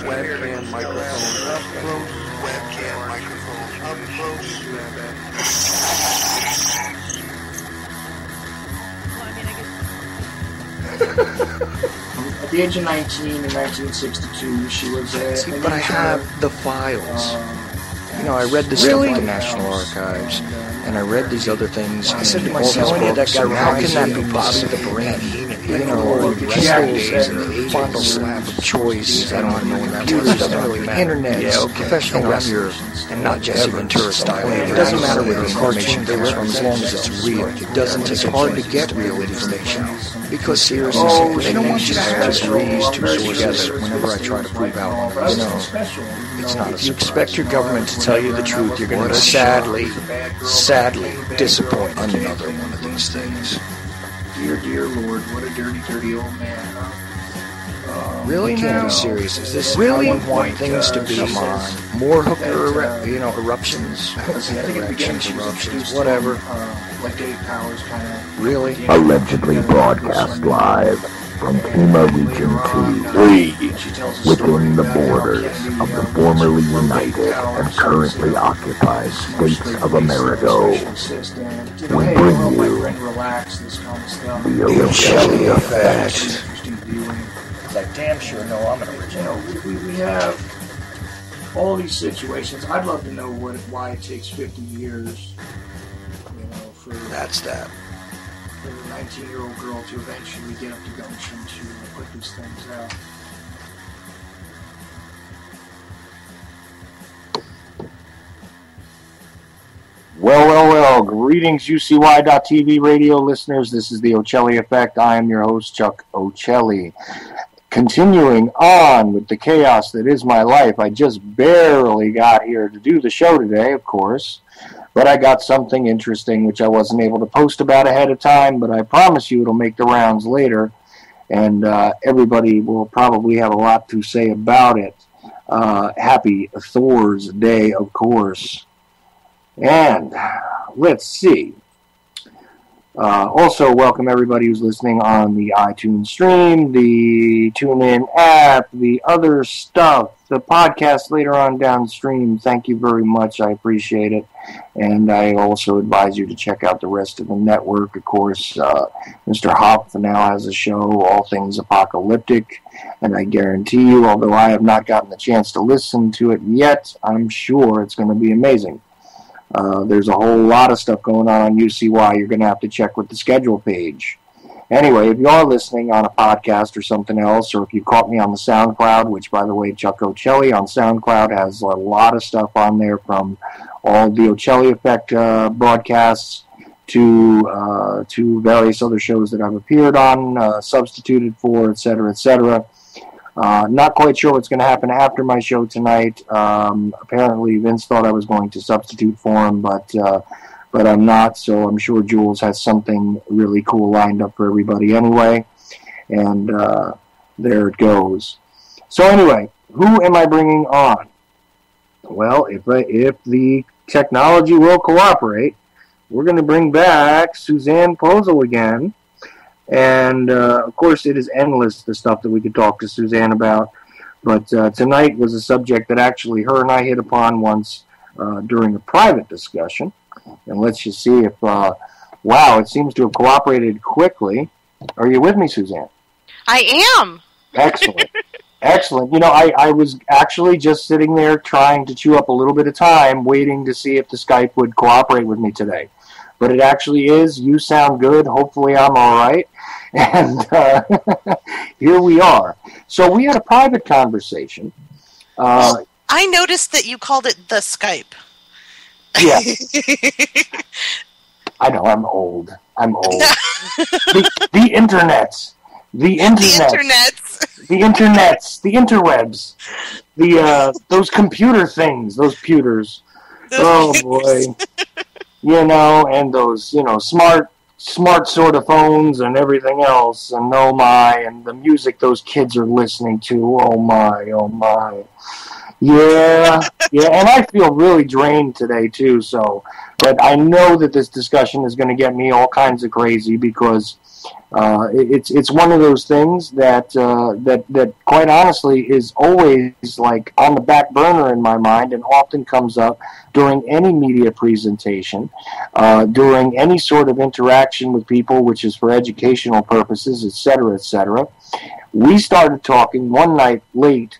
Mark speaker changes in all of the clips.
Speaker 1: Webcam microphone up close.
Speaker 2: Webcam microphone up close.
Speaker 3: At the age of 19 in 1962, she was a...
Speaker 1: But I have the files. I read this stuff at the National Archives, and I read these other things. I said to myself, how can that be possible? The brain, pistols and fondle slap of choice. I don't know when that was. It doesn't really matter. Internet, professional wrestlers, and not Jesse Ventura style. It doesn't matter where the information comes from as long as it's real. It's hard to get real information. Because seriously, they don't want you to have these two sources whenever I try to prove out. It's not. If you expect your government to tell you the truth, you're going to sadly disappoint another one of these things.
Speaker 3: Dear Lord, what a dirty old man, huh?
Speaker 1: Really? Can't be serious. Is this really how you want things to be? Come on. More hooker, eruptions. Eruptions, whatever.
Speaker 3: Like Dave Powers kind of...
Speaker 1: Really?
Speaker 4: Allegedly broadcast live from Pima Region 2, within the borders of the formerly united and currently occupied states of America. We bring you the Ochelli Effect.
Speaker 3: I damn sure know I'm an original. We have all these situations. I'd love to know why it takes 50 years, for the 19-year-old girl to eventually get up to gumption to put these things out.
Speaker 4: Well. Greetings, UCY.TV radio listeners. This is the Ochelli Effect. I am your host, Chuck Ochelli. Continuing on with the chaos that is my life, I just barely got here to do the show today, of course, but I got something interesting which I wasn't able to post about ahead of time, but I promise you it'll make the rounds later, and everybody will probably have a lot to say about it. Happy Thor's Day, of course. And let's see. Also, welcome everybody who's listening on the iTunes stream, the TuneIn app, the other stuff, the podcast later on downstream. Thank you very much. I appreciate it. And I also advise you to check out the rest of the network. Of course, Mr. Hopf now has a show, All Things Apocalyptic. And I guarantee you, although I have not gotten the chance to listen to it yet, I'm sure it's going to be amazing. There's a whole lot of stuff going on UCY. You're going to have to check with the schedule page. Anyway, if you are listening on a podcast or something else, or if you caught me on the SoundCloud, which, by the way, Chuck Ochelli on SoundCloud has a lot of stuff on there, from all the Ochelli Effect broadcasts to various other shows that I've appeared on, substituted for, etc., etc. Not quite sure what's going to happen after my show tonight. Apparently, Vince thought I was going to substitute for him, but I'm not, so I'm sure Jules has something really cool lined up for everybody anyway. And there it goes. So anyway, who am I bringing on? Well, if the technology will cooperate, we're going to bring back Suzanne Posel again. And, of course, it is endless, the stuff that we could talk to Suzanne about. But tonight was a subject that actually her and I hit upon once during a private discussion. And let's just see if, wow, it seems to have cooperated quickly. Are you with me, Suzanne?
Speaker 5: I am.
Speaker 4: Excellent. Excellent. I was actually just sitting there trying to chew up a little bit of time, waiting to see if the Skype would cooperate with me today. But it actually is. You sound good. Hopefully I'm all right. And here we are. So we had a private conversation.
Speaker 5: Well, I noticed that you called it the Skype.
Speaker 4: Yeah. I know, I'm old. The internet. The interwebs. Those computer things, those pewters. Oh, boy. And those, smart sort of phones and everything else, and oh my, and the music those kids are listening to, oh my. Yeah, Yeah, and I feel really drained today too. So, but I know that this discussion is going to get me all kinds of crazy because it's one of those things that that quite honestly is always like on the back burner in my mind and often comes up during any media presentation, during any sort of interaction with people, which is for educational purposes, et cetera, et cetera. We started talking one night late.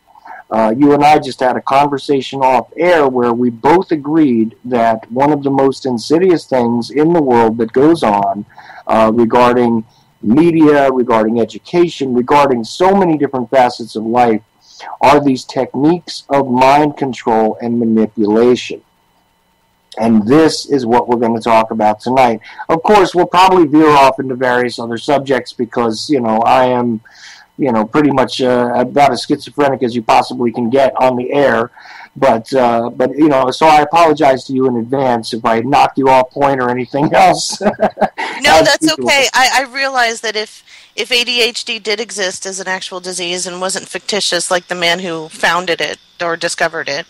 Speaker 4: You and I just had a conversation off air where we both agreed that one of the most insidious things in the world that goes on regarding media, regarding education, regarding so many different facets of life are these techniques of mind control and manipulation. And this is what we're going to talk about tonight. Of course, we'll probably veer off into various other subjects because, I am pretty much about as schizophrenic as you possibly can get on the air. But so I apologize to you in advance if I knocked you off point or anything else.
Speaker 5: No, that's okay. I realize that if ADHD did exist as an actual disease and wasn't fictitious like the man who founded it or discovered it,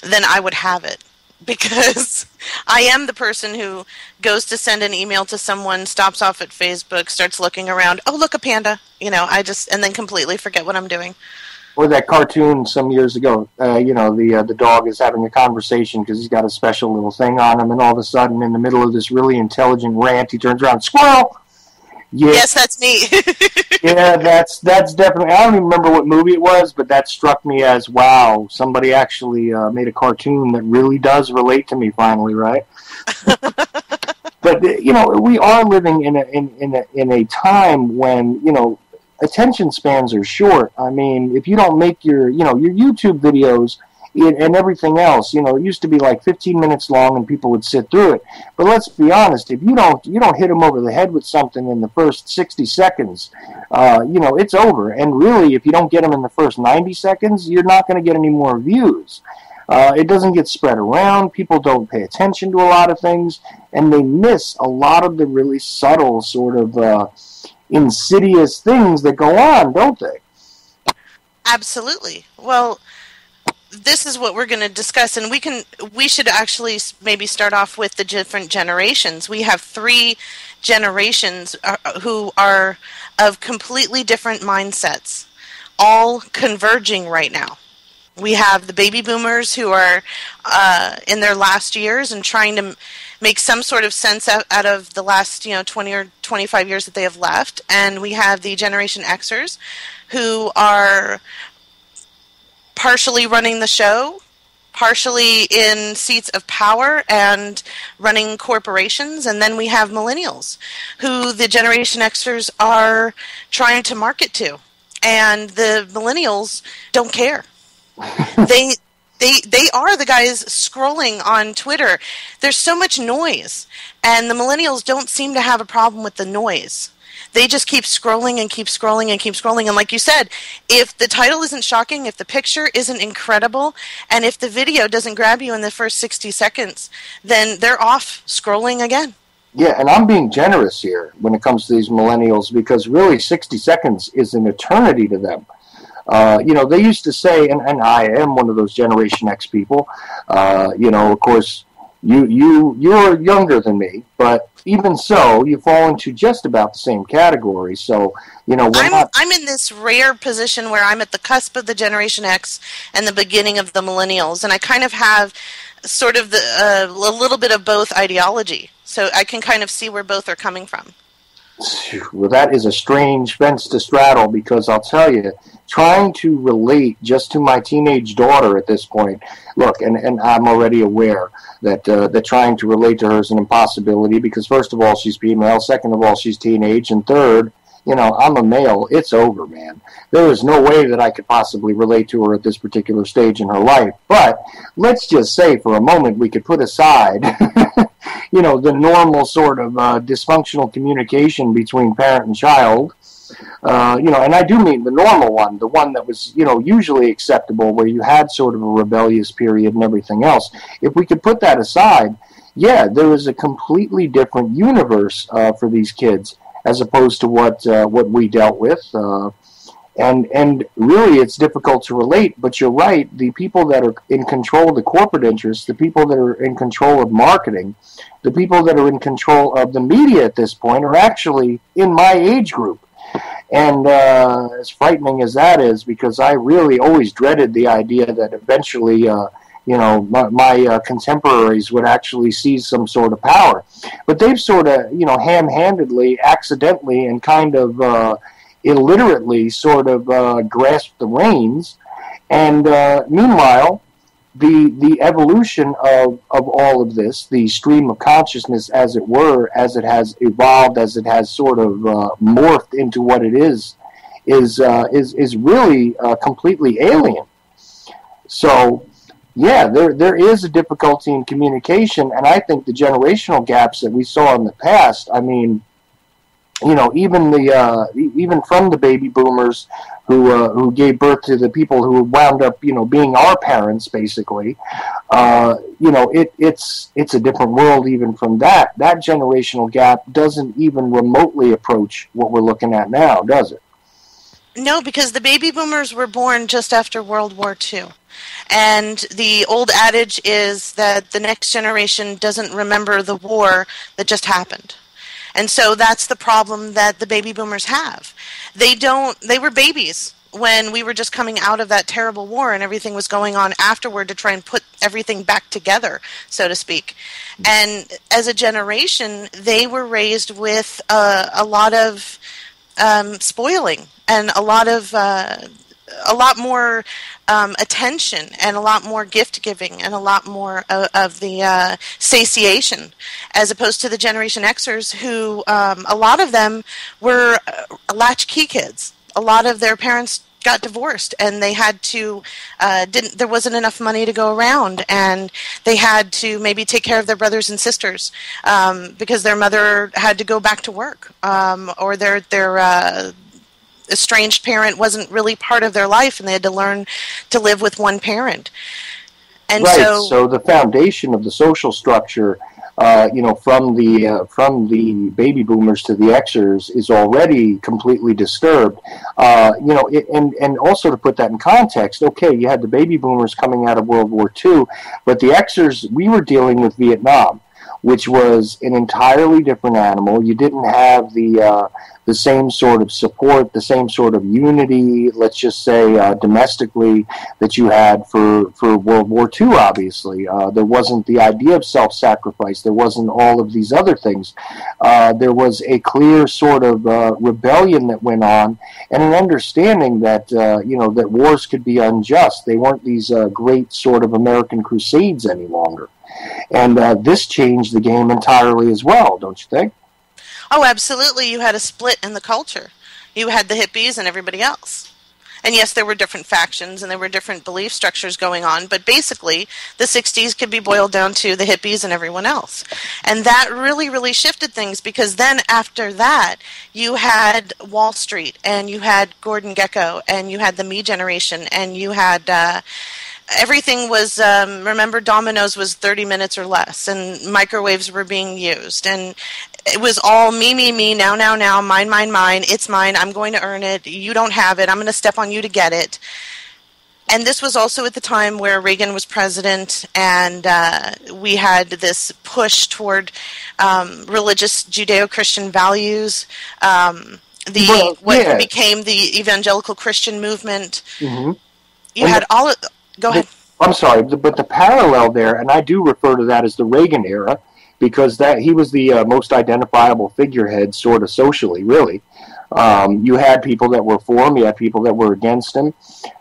Speaker 5: then I would have it. Because I am the person who goes to send an email to someone, stops off at Facebook, starts looking around, oh, look, a panda, and then completely forget what I'm doing.
Speaker 4: Or that cartoon some years ago, the dog is having a conversation because he's got a special little thing on him, and all of a sudden, in the middle of this really intelligent rant, he turns around, squirrel! Yeah.
Speaker 5: Yes, that's me.
Speaker 4: Yeah, that's definitely, I don't even remember what movie it was, but that struck me as, wow, somebody actually made a cartoon that really does relate to me finally, right? But, we are living in a time when, attention spans are short. I mean, if you don't make your YouTube videos and everything else, it used to be like 15 minutes long and people would sit through it. But let's be honest, if you don't hit them over the head with something in the first 60 seconds, it's over. And really, if you don't get them in the first 90 seconds, you're not going to get any more views. It doesn't get spread around. People don't pay attention to a lot of things, and they miss a lot of the really subtle sort of insidious things that go on, don't they?
Speaker 5: Absolutely. Well, this is what we're going to discuss, and we should actually maybe start off with the different generations. We have 3 generations who are of completely different mindsets, all converging right now. We have the baby boomers who are in their last years and trying to make some sort of sense out of the last 20 or 25 years that they have left, and we have the Generation Xers who are partially running the show, partially in seats of power and running corporations, and then we have millennials who the Generation Xers are trying to market to, and the millennials don't care. They are the guys scrolling on Twitter. There's so much noise, and the millennials don't seem to have a problem with the noise. They just keep scrolling and keep scrolling and keep scrolling. And like you said, if the title isn't shocking, if the picture isn't incredible, and if the video doesn't grab you in the first 60 seconds, then they're off scrolling again.
Speaker 4: Yeah, and I'm being generous here when it comes to these millennials because really 60 seconds is an eternity to them. They used to say, and I am one of those Generation X people, of course, you're younger than me, but even so, you fall into just about the same category. So,
Speaker 5: I'm in this rare position where I'm at the cusp of the Generation X and the beginning of the millennials, and I kind of have sort of a little bit of both ideology, so I can kind of see where both are coming from.
Speaker 4: Well, that is a strange fence to straddle because I'll tell you, trying to relate just to my teenage daughter at this point, look, and I'm already aware that trying to relate to her is an impossibility because first of all, she's female, second of all, she's teenage, and third, I'm a male. It's over, man. There is no way that I could possibly relate to her at this particular stage in her life. But let's just say for a moment we could put aside the normal sort of dysfunctional communication between parent and child, and I do mean the normal one, the one that was, usually acceptable where you had sort of a rebellious period and everything else. If we could put that aside, yeah, there is a completely different universe for these kids as opposed to what we dealt with. And really, it's difficult to relate, but you're right. The people that are in control of the corporate interests, the people that are in control of marketing, the people that are in control of the media at this point are actually in my age group. And as frightening as that is, because I really always dreaded the idea that eventually, my contemporaries would actually seize some sort of power. But they've sort of, ham-handedly, accidentally, and kind of illiterately sort of grasped the reins. And meanwhile, the evolution of all of this, the stream of consciousness, as it were, as it has evolved, as it has sort of morphed into what it is really completely alien. So, yeah, there is a difficulty in communication, and I think the generational gaps that we saw in the past, I mean, even from the baby boomers who gave birth to the people who wound up, being our parents, basically, it's a different world even from that. That generational gap doesn't even remotely approach what we're looking at now, does it?
Speaker 5: No, because the baby boomers were born just after World War II. And the old adage is that the next generation doesn't remember the war that just happened. And so that's the problem that the baby boomers have. They were babies when we were just coming out of that terrible war and everything was going on afterward to try and put everything back together, so to speak. And as a generation, they were raised with a lot of spoiling and a lot more attention and a lot more gift giving and a lot more of the satiation, as opposed to the Generation Xers who a lot of them were latchkey kids. A lot of their parents got divorced and they had to there wasn't enough money to go around, and they had to maybe take care of their brothers and sisters because their mother had to go back to work, or their estranged parent wasn't really part of their life, and they had to learn to live with one parent. And
Speaker 4: right. So the foundation of the social structure, from the baby boomers to the Xers is already completely disturbed. And also to put that in context, okay, you had the baby boomers coming out of World War II, but the Xers, we were dealing with Vietnam, which was an entirely different animal. You didn't have the same sort of support, the same sort of unity, let's just say domestically, that you had for World War II, obviously. There wasn't the idea of self-sacrifice. There wasn't all of these other things. There was a clear sort of rebellion that went on, and an understanding that, that wars could be unjust. They weren't these great sort of American crusades any longer. And this changed the game entirely as well, don't you think?
Speaker 5: Oh, absolutely. You had a split in the culture. You had the hippies and everybody else. And yes, there were different factions and there were different belief structures going on, but basically the 60s could be boiled down to the hippies and everyone else. And that really, really shifted things, because then after that, you had Wall Street and you had Gordon Gekko and you had the Me Generation and you had... everything was, remember, Domino's was 30 minutes or less, and microwaves were being used, and it was all me, now, mine, it's mine, I'm going to earn it, you don't have it, I'm going to step on you to get it. And this was also at the time where Reagan was president, and we had this push toward religious Judeo-Christian values, what became the evangelical Christian movement.
Speaker 4: Mm-hmm.
Speaker 5: You had all of... Go ahead.
Speaker 4: I'm sorry, but the parallel there, and I do refer to that as the Reagan era, because he was the most identifiable figurehead, sort of socially, really. You had people that were for him, you had people that were against him.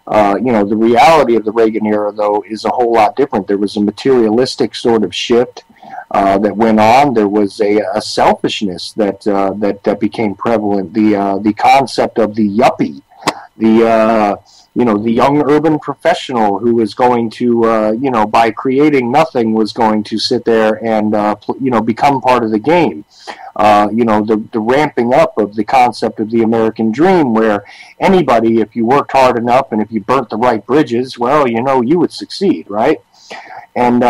Speaker 4: The reality of the Reagan era, though, is a whole lot different. There was a materialistic sort of shift that went on. There was a selfishness that became prevalent. The concept of the yuppie, the young urban professional who was going to, by creating nothing, was going to sit there and, become part of the game. The ramping up of the concept of the American dream, where anybody, if you worked hard enough and if you burnt the right bridges, well, you would succeed, right? And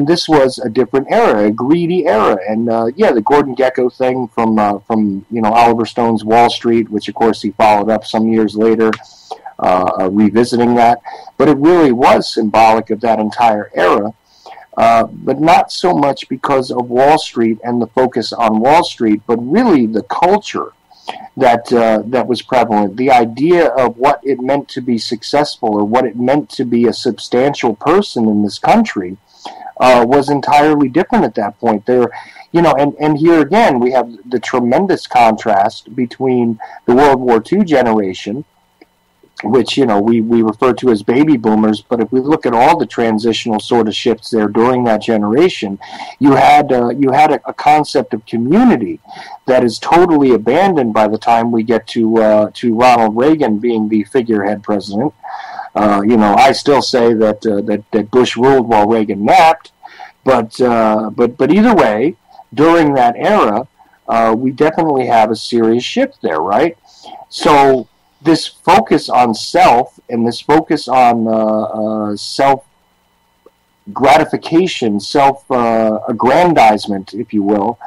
Speaker 4: this was a different era, a greedy era. And the Gordon Gekko thing from Oliver Stone's Wall Street, which of course he followed up some years later, revisiting that. But it really was symbolic of that entire era. But not so much because of Wall Street and the focus on Wall Street, but really the culture that was prevalent. The idea of what it meant to be successful or what it meant to be a substantial person in this country was entirely different at that point. And here again we have the tremendous contrast between the World War II generation, which we refer to as baby boomers, but if we look at all the transitional sort of shifts there during that generation, you had a concept of community that is totally abandoned by the time we get to Ronald Reagan being the figurehead president. I still say that Bush ruled while Reagan napped, but either way, during that era, we definitely have a serious shift there, right? So this focus on self and this focus on self-gratification, self-aggrandizement, if you will,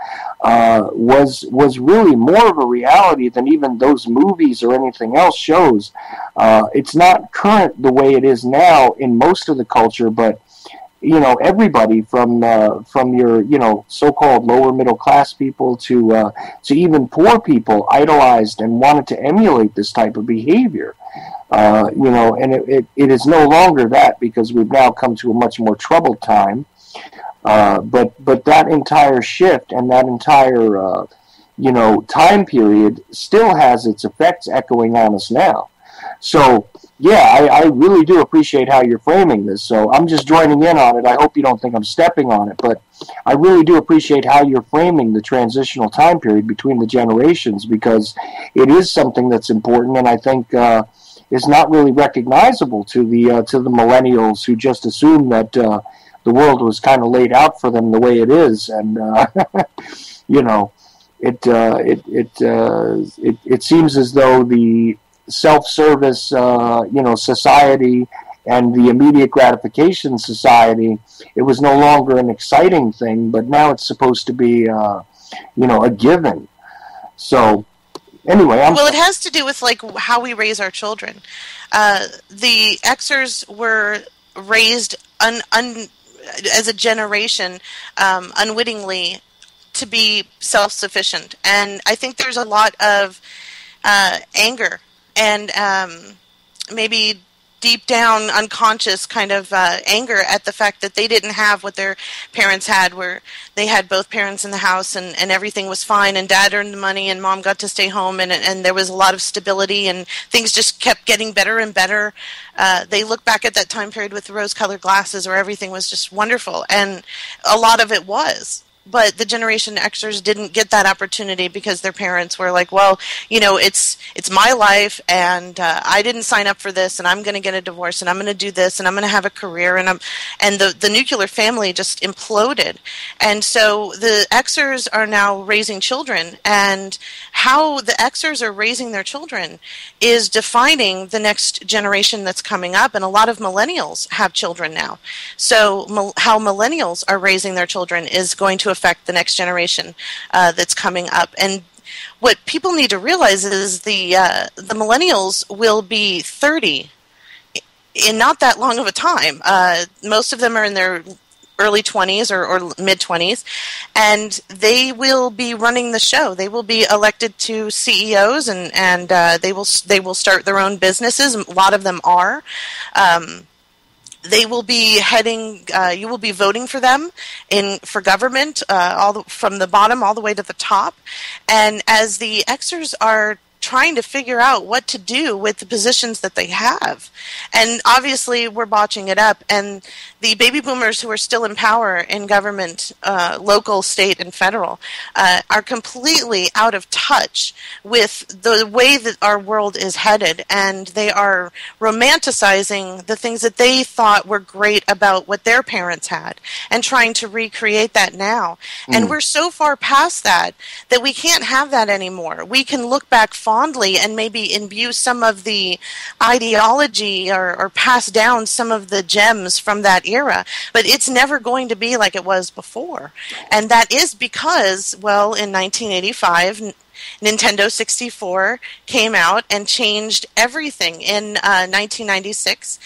Speaker 4: was really more of a reality than even those movies or anything else shows. It's not current the way it is now in most of the culture, but everybody from your so-called lower middle class people to even poor people idolized and wanted to emulate this type of behavior. And it is no longer that, because we've now come to a much more troubled time. But that entire shift and that entire time period still has its effects echoing on us now. So yeah, I really do appreciate how you're framing this. So I'm just joining in on it. I hope you don't think I'm stepping on it, but I really do appreciate how you're framing the transitional time period between the generations, because it is something that's important, and I think is not really recognizable to the millennials who just assume that the world was kind of laid out for them the way it is, and it seems as though the self-service, society and the immediate gratification society, it was no longer an exciting thing, but now it's supposed to be, a given. So, anyway,
Speaker 5: it has to do with how we raise our children. The Xers were raised as a generation, unwittingly, to be self-sufficient, and I think there's a lot of anger and maybe deep down unconscious kind of anger at the fact that they didn't have what their parents had, where they had both parents in the house and everything was fine, and dad earned the money and mom got to stay home, and there was a lot of stability and things just kept getting better and better. They look back at that time period with rose-colored glasses where everything was just wonderful, and a lot of it was. But the Generation Xers didn't get that opportunity because their parents were like, well, it's my life, and I didn't sign up for this, and I'm going to get a divorce, and I'm going to do this, and I'm going to have a career, and the nuclear family just imploded. And so the Xers are now raising children, and how the Xers are raising their children is defining the next generation that's coming up, and a lot of millennials have children now. So how millennials are raising their children is going to affect the next generation that's coming up. And what people need to realize is the millennials will be 30 in not that long of a time. Most of them are in their early 20s or mid-20s, and they will be running the show. They will be elected to CEOs, and they will start their own businesses. A lot of them are. They will be heading. You will be voting for them for government, from the bottom all the way to the top. And as the Xers are trying to figure out what to do with the positions that they have, and obviously we're botching it up. And the baby boomers who are still in power in government, local, state, and federal, are completely out of touch with the way that our world is headed, and they are romanticizing the things that they thought were great about what their parents had and trying to recreate that now. And we're so far past that we can't have that anymore. We can look back fondly and maybe imbue some of the ideology or pass down some of the gems from that era, but it's never going to be like it was before. And that is because, well, in 1985, Nintendo 64 came out and changed everything. In 1996,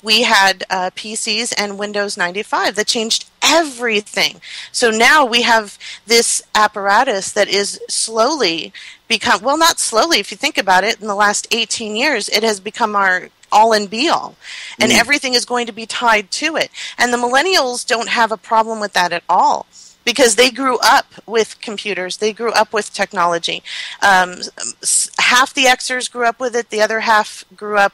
Speaker 5: we had PCs and Windows 95 that changed everything. So now we have this apparatus that is slowly become, well, not slowly, if you think about it, in the last 18 years, it has become our all and be all. And everything is going to be tied to it. And the millennials don't have a problem with that at all, because they grew up with computers. They grew up with technology. Half the Xers grew up with it. The other half grew up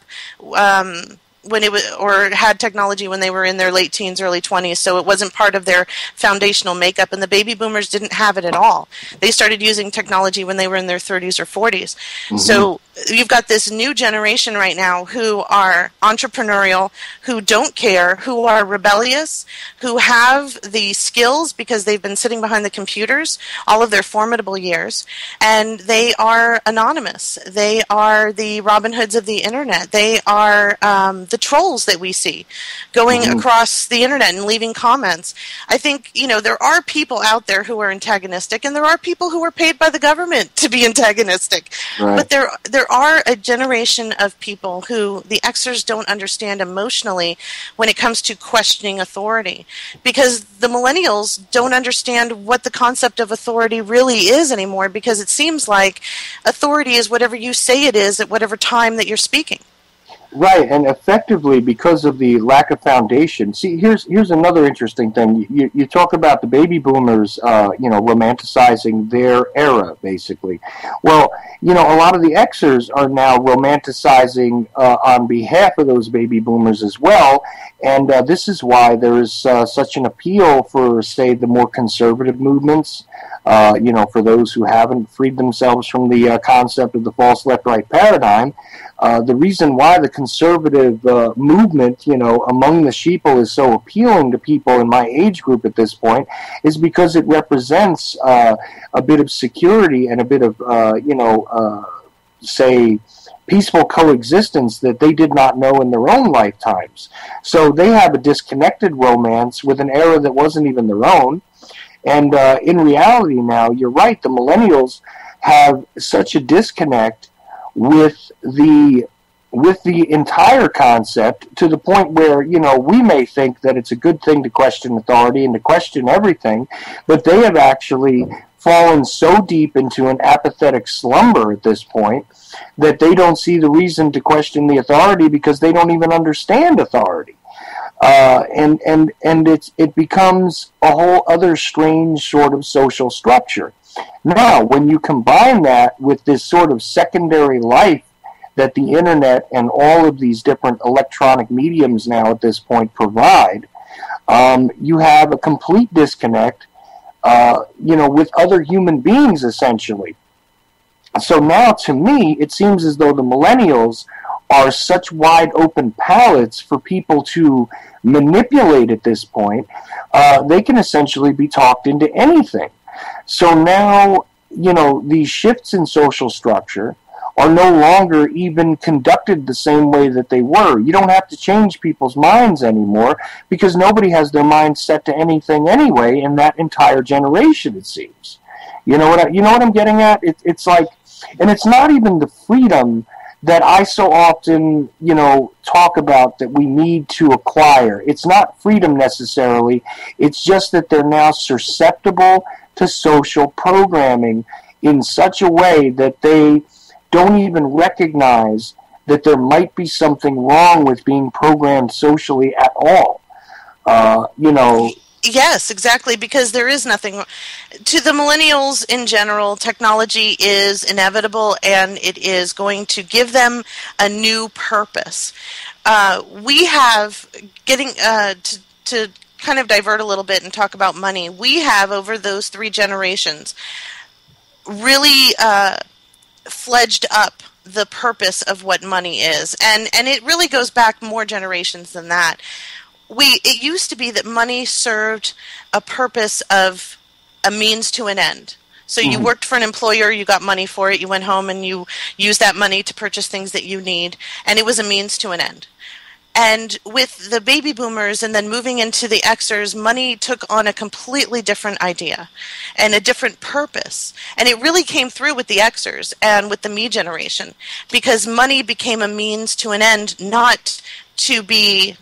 Speaker 5: when it was, or had technology when they were in their late teens, early 20s. So it wasn't part of their foundational makeup. And the baby boomers didn't have it at all. They started using technology when they were in their 30s or 40s. So you've got this new generation right now who are entrepreneurial, who don't care, who are rebellious, who have the skills because they've been sitting behind the computers all of their formidable years, and they are anonymous. They are the Robin Hoods of the internet. They are the trolls that we see going across the internet and leaving comments. I think, you know, there are people out there who are antagonistic, and there are people who are paid by the government to be antagonistic. Right. But there are a generation of people who the Xers don't understand emotionally when it comes to questioning authority, because the millennials don't understand what the concept of authority really is anymore, because it seems like authority is whatever you say it is at whatever time that you're speaking.
Speaker 4: Right, and effectively, because of the lack of foundation. See, here's another interesting thing. You talk about the baby boomers, romanticizing their era, basically. Well, you know, a lot of the Xers are now romanticizing on behalf of those baby boomers as well, and this is why there is such an appeal for, say, the more conservative movements. For those who haven't freed themselves from the concept of the false left-right paradigm. The reason why the conservative movement, among the sheeple is so appealing to people in my age group at this point is because it represents a bit of security and a bit of, peaceful coexistence that they did not know in their own lifetimes. So they have a disconnected romance with an era that wasn't even their own. And in reality now, you're right, the millennials have such a disconnect with the entire concept, to the point where, we may think that it's a good thing to question authority and to question everything, but they have actually fallen so deep into an apathetic slumber at this point that they don't see the reason to question the authority because they don't even understand authority. And it becomes a whole other strange sort of social structure. Now, when you combine that with this sort of secondary life that the internet and all of these different electronic mediums now at this point provide, you have a complete disconnect, with other human beings, essentially. So now, to me, it seems as though the millennials are such wide open palettes for people to manipulate at this point. They can essentially be talked into anything. So now, these shifts in social structure are no longer even conducted the same way that they were. You don't have to change people's minds anymore because nobody has their mind set to anything anyway in that entire generation, it seems. You know what I'm getting at? It's like, and it's not even the freedom that I so often, talk about that we need to acquire. It's not freedom necessarily. It's just that they're now susceptible to social programming in such a way that they don't even recognize that there might be something wrong with being programmed socially at all.
Speaker 5: Yes, exactly, because there is nothing. To the millennials in general, technology is inevitable, and it is going to give them a new purpose. We have, getting to kind of divert a little bit and talk about money, we have, over those 3 generations, really fledged up the purpose of what money is. And it really goes back more generations than that. It used to be that money served a purpose of a means to an end. So you worked for an employer, you got money for it, you went home and you used that money to purchase things that you need, and it was a means to an end. And with the baby boomers and then moving into the Xers, money took on a completely different idea and a different purpose. And it really came through with the Xers and with the me generation, because money became a means to an end, not to be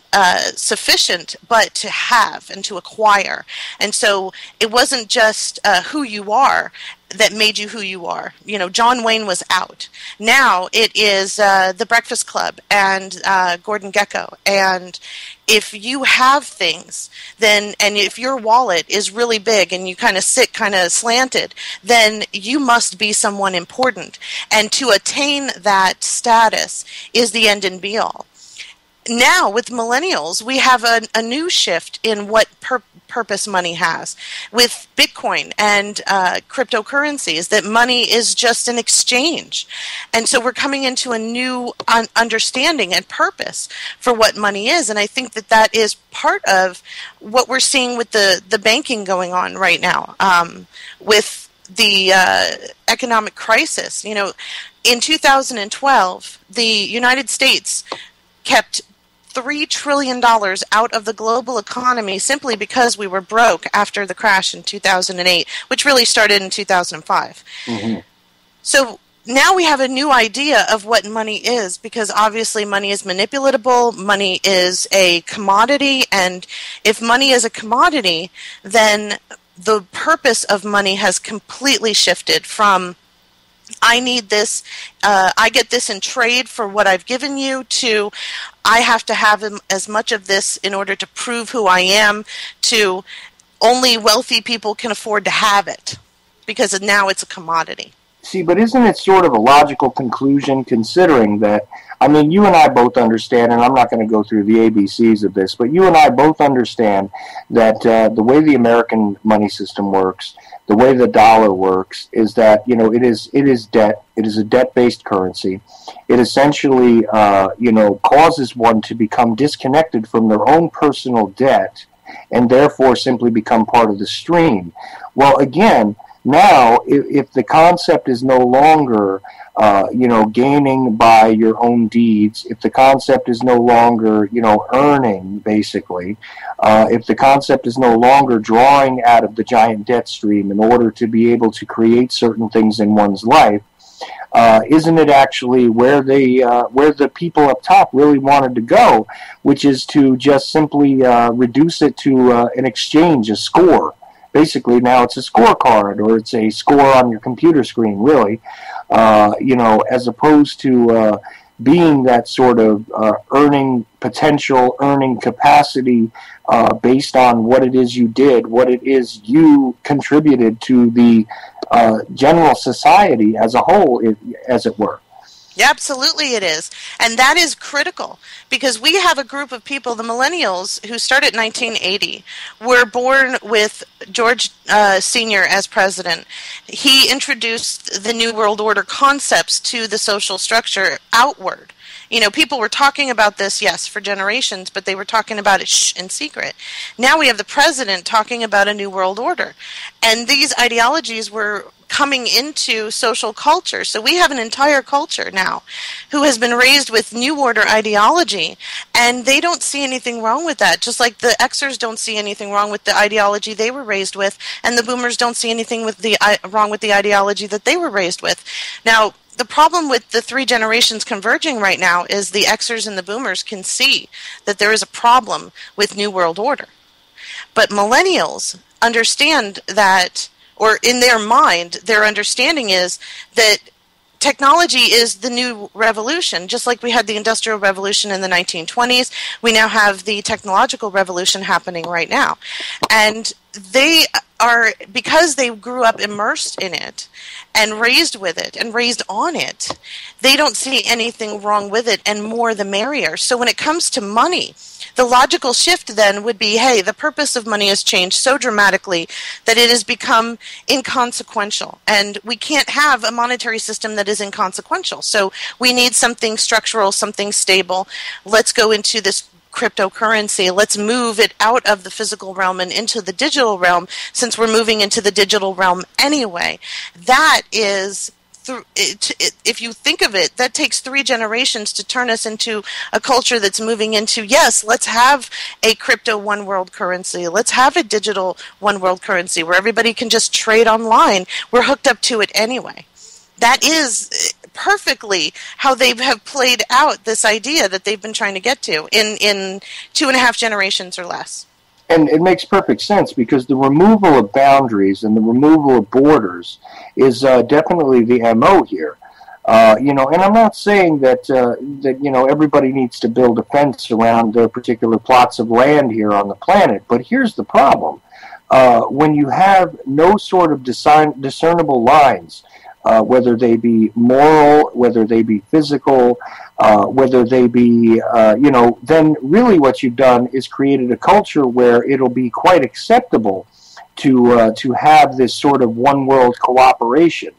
Speaker 5: sufficient, but to have and to acquire. And so it wasn't just who you are that made you who you are. You know, John Wayne was out. Now it is the Breakfast Club and Gordon Gekko. And if you have things, then, and if your wallet is really big and you kind of sit kind of slanted, then you must be someone important. And to attain that status is the end and be all. Now, with millennials, we have a new shift in what purpose money has. With Bitcoin and cryptocurrencies, that money is just an exchange. And so we're coming into a new understanding and purpose for what money is. And I think that that is part of what we're seeing with the banking going on right now, with the economic crisis. You know, in 2012, the United States kept $3 trillion out of the global economy simply because we were broke after the crash in 2008, which really started in 2005. So now we have a new idea of what money is, because obviously money is manipulatable, money is a commodity, and if money is a commodity, then the purpose of money has completely shifted from I need this, I get this in trade for what I've given you, to I have to have as much of this in order to prove who I am, to only wealthy people can afford to have it, because now it's a commodity.
Speaker 4: See, but isn't it sort of a logical conclusion, considering that, I mean, you and I both understand, and I'm not going to go through the ABCs of this, but you and I both understand that the way the American money system works, the way the dollar works, is that, you know, it is debt. It is a debt-based currency. It essentially, causes one to become disconnected from their own personal debt and therefore simply become part of the stream. Well, again, now, if the concept is no longer, gaining by your own deeds, if the concept is no longer, earning, basically, if the concept is no longer drawing out of the giant debt stream in order to be able to create certain things in one's life, isn't it actually where the people up top really wanted to go, which is to just simply reduce it to an exchange, a score? Basically, now it's a scorecard, or it's a score on your computer screen, really, as opposed to being that sort of earning potential, earning capacity based on what it is you did, what it is you contributed to the general society as a whole, as it were.
Speaker 5: Yeah, absolutely it is. And that is critical, because we have a group of people, the millennials, who started in 1980, were born with George Sr. as president. He introduced the New World Order concepts to the social structure outward. You know, people were talking about this, yes, for generations, but they were talking about it in secret. Now we have the president talking about a new world order. And these ideologies were coming into social culture. So we have an entire culture now who has been raised with New Order ideology, and they don't see anything wrong with that, just like the Xers don't see anything wrong with the ideology they were raised with, and the Boomers don't see anything wrong with the ideology that they were raised with. Now, the problem with the three generations converging right now is the Xers and the Boomers can see that there is a problem with New World Order. But millennials understand that, or in their mind, their understanding is that technology is the new revolution. Just like we had the Industrial Revolution in the 1920s, we now have the technological revolution happening right now. And they are, because they grew up immersed in it and raised with it and raised on it, they don't see anything wrong with it, and more the merrier. So when it comes to money, the logical shift then would be, hey, the purpose of money has changed so dramatically that it has become inconsequential. And we can't have a monetary system that is inconsequential. So we need something structural, something stable. Let's go into this cryptocurrency. Let's move it out of the physical realm and into the digital realm, since we're moving into the digital realm anyway. That is, if you think of it, that takes 3 generations to turn us into a culture that's moving into, yes, let's have a crypto one world currency. Let's have a digital one world currency where everybody can just trade online. We're hooked up to it anyway. That is perfectly how they have played out this idea that they've been trying to get to in 2.5 generations or less.
Speaker 4: And it makes perfect sense, because the removal of boundaries and the removal of borders is definitely the MO here. And I'm not saying that everybody needs to build a fence around their particular plots of land here on the planet. But here's the problem: when you have no sort of discernible lines, whether they be moral, whether they be physical, whether they be, then really what you've done is created a culture where it'll be quite acceptable to have this sort of one world cooperation,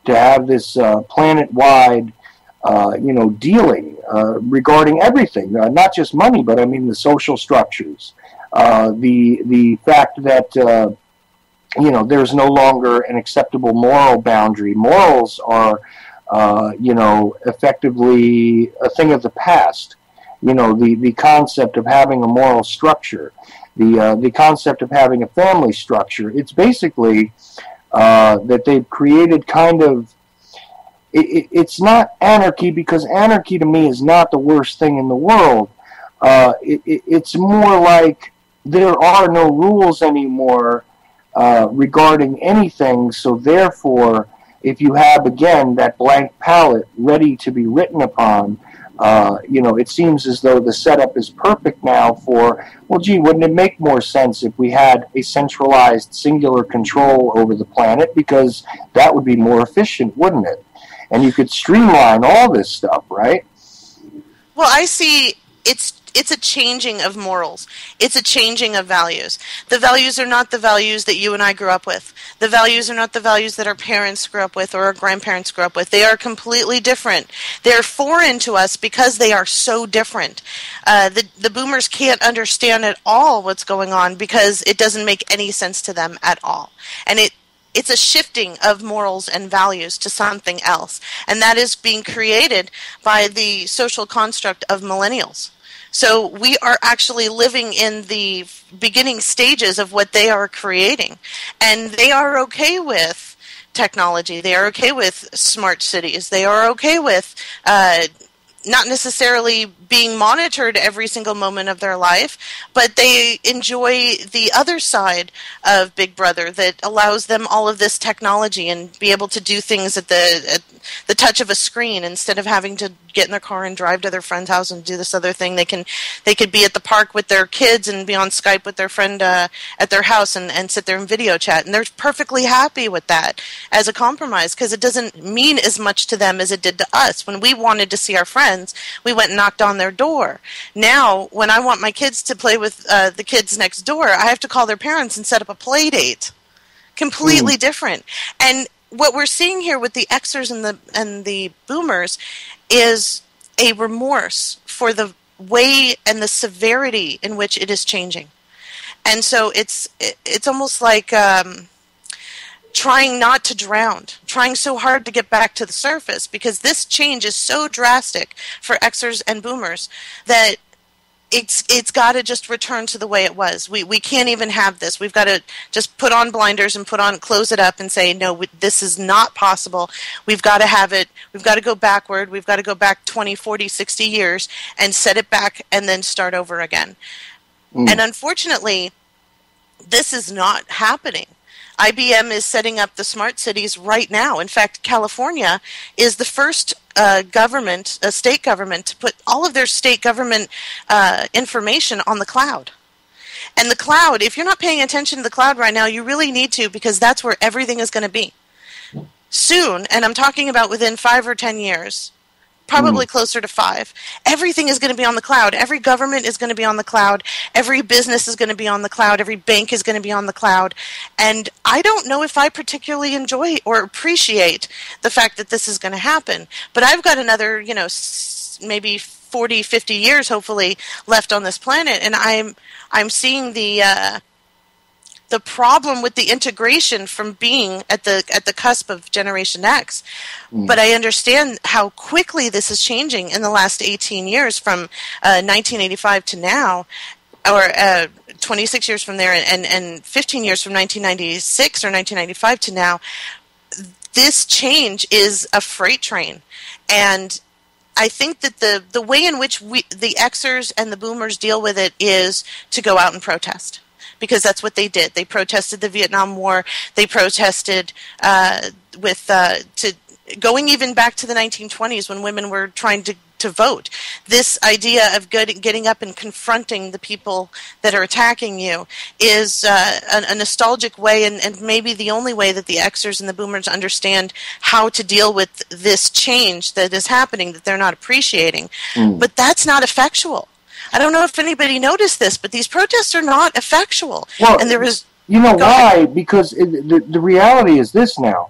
Speaker 4: to have this planet-wide, dealing regarding everything, not just money, but I mean the social structures, the fact that there's no longer an acceptable moral boundary. Morals are, effectively a thing of the past. The concept of having a moral structure, the concept of having a family structure. It's basically that they've created kind of, it's not anarchy, because anarchy to me is not the worst thing in the world. It's more like there are no rules anymore regarding anything, so therefore, if you have, again, that blank palette ready to be written upon, it seems as though the setup is perfect now for, well, gee, wouldn't it make more sense if we had a centralized, singular control over the planet, because that would be more efficient, wouldn't it? And you could streamline all this stuff, right?
Speaker 5: Well, I see it's a changing of morals. It's a changing of values. The values are not the values that you and I grew up with. The values are not the values that our parents grew up with or our grandparents grew up with. They are completely different. They're foreign to us because they are so different. The boomers can't understand at all what's going on because it doesn't make any sense to them at all. And it's a shifting of morals and values to something else. And that is being created by the social construct of millennials. So we are actually living in the beginning stages of what they are creating. And they are okay with technology. They are okay with smart cities. They are okay with not necessarily being monitored every single moment of their life, but they enjoy the other side of Big Brother that allows them all of this technology and be able to do things at the touch of a screen instead of having to get in their car and drive to their friend's house and do this other thing. They could be at the park with their kids and be on Skype with their friend at their house and sit there and video chat, and they're perfectly happy with that as a compromise because it doesn't mean as much to them as it did to us. When we wanted to see our friends, we went and knocked on their door. Now, when I want my kids to play with the kids next door, I have to call their parents and set up a play date. Completely different. And what we're seeing here with the Xers and the boomers is a remorse for the way and the severity in which it is changing. And so it's almost like trying not to drown, trying so hard to get back to the surface, because this change is so drastic for Xers and boomers that it's got to just return to the way it was. We can't even have this. We've got to just put on blinders and close it up and say, no, this is not possible. We've got to have it. We've got to go backward. We've got to go back 20, 40, 60 years and set it back and then start over again. And unfortunately, this is not happening. IBM is setting up the smart cities right now. In fact, California is the first state government to put all of their state government information on the cloud. And the cloud, if you're not paying attention to the cloud right now, you really need to, because that's where everything is going to be. Soon, and I'm talking about within 5 or 10 years, probably closer to 5. Everything is going to be on the cloud. Every government is going to be on the cloud. Every business is going to be on the cloud. Every bank is going to be on the cloud. And I don't know if I particularly enjoy or appreciate the fact that this is going to happen. But I've got another, maybe 40, 50 years, hopefully, left on this planet, and I'm seeing the problem with the integration from being at the cusp of Generation X. But I understand how quickly this is changing in the last 18 years from 1985 to now, or 26 years from there, and 15 years from 1996 or 1995 to now. This change is a freight train. And I think that the way in which the Xers and the Boomers deal with it is to go out and protest. Because that's what they did. They protested the Vietnam War. They protested going even back to the 1920s when women were trying to vote. This idea of getting up and confronting the people that are attacking you is a nostalgic way, and maybe the only way that the Xers and the Boomers understand how to deal with this change that is happening that they're not appreciating. But that's not effectual. I don't know if anybody noticed this, but these protests are not effectual.
Speaker 4: Well,
Speaker 5: and there is.
Speaker 4: You know why? Because the reality is this now.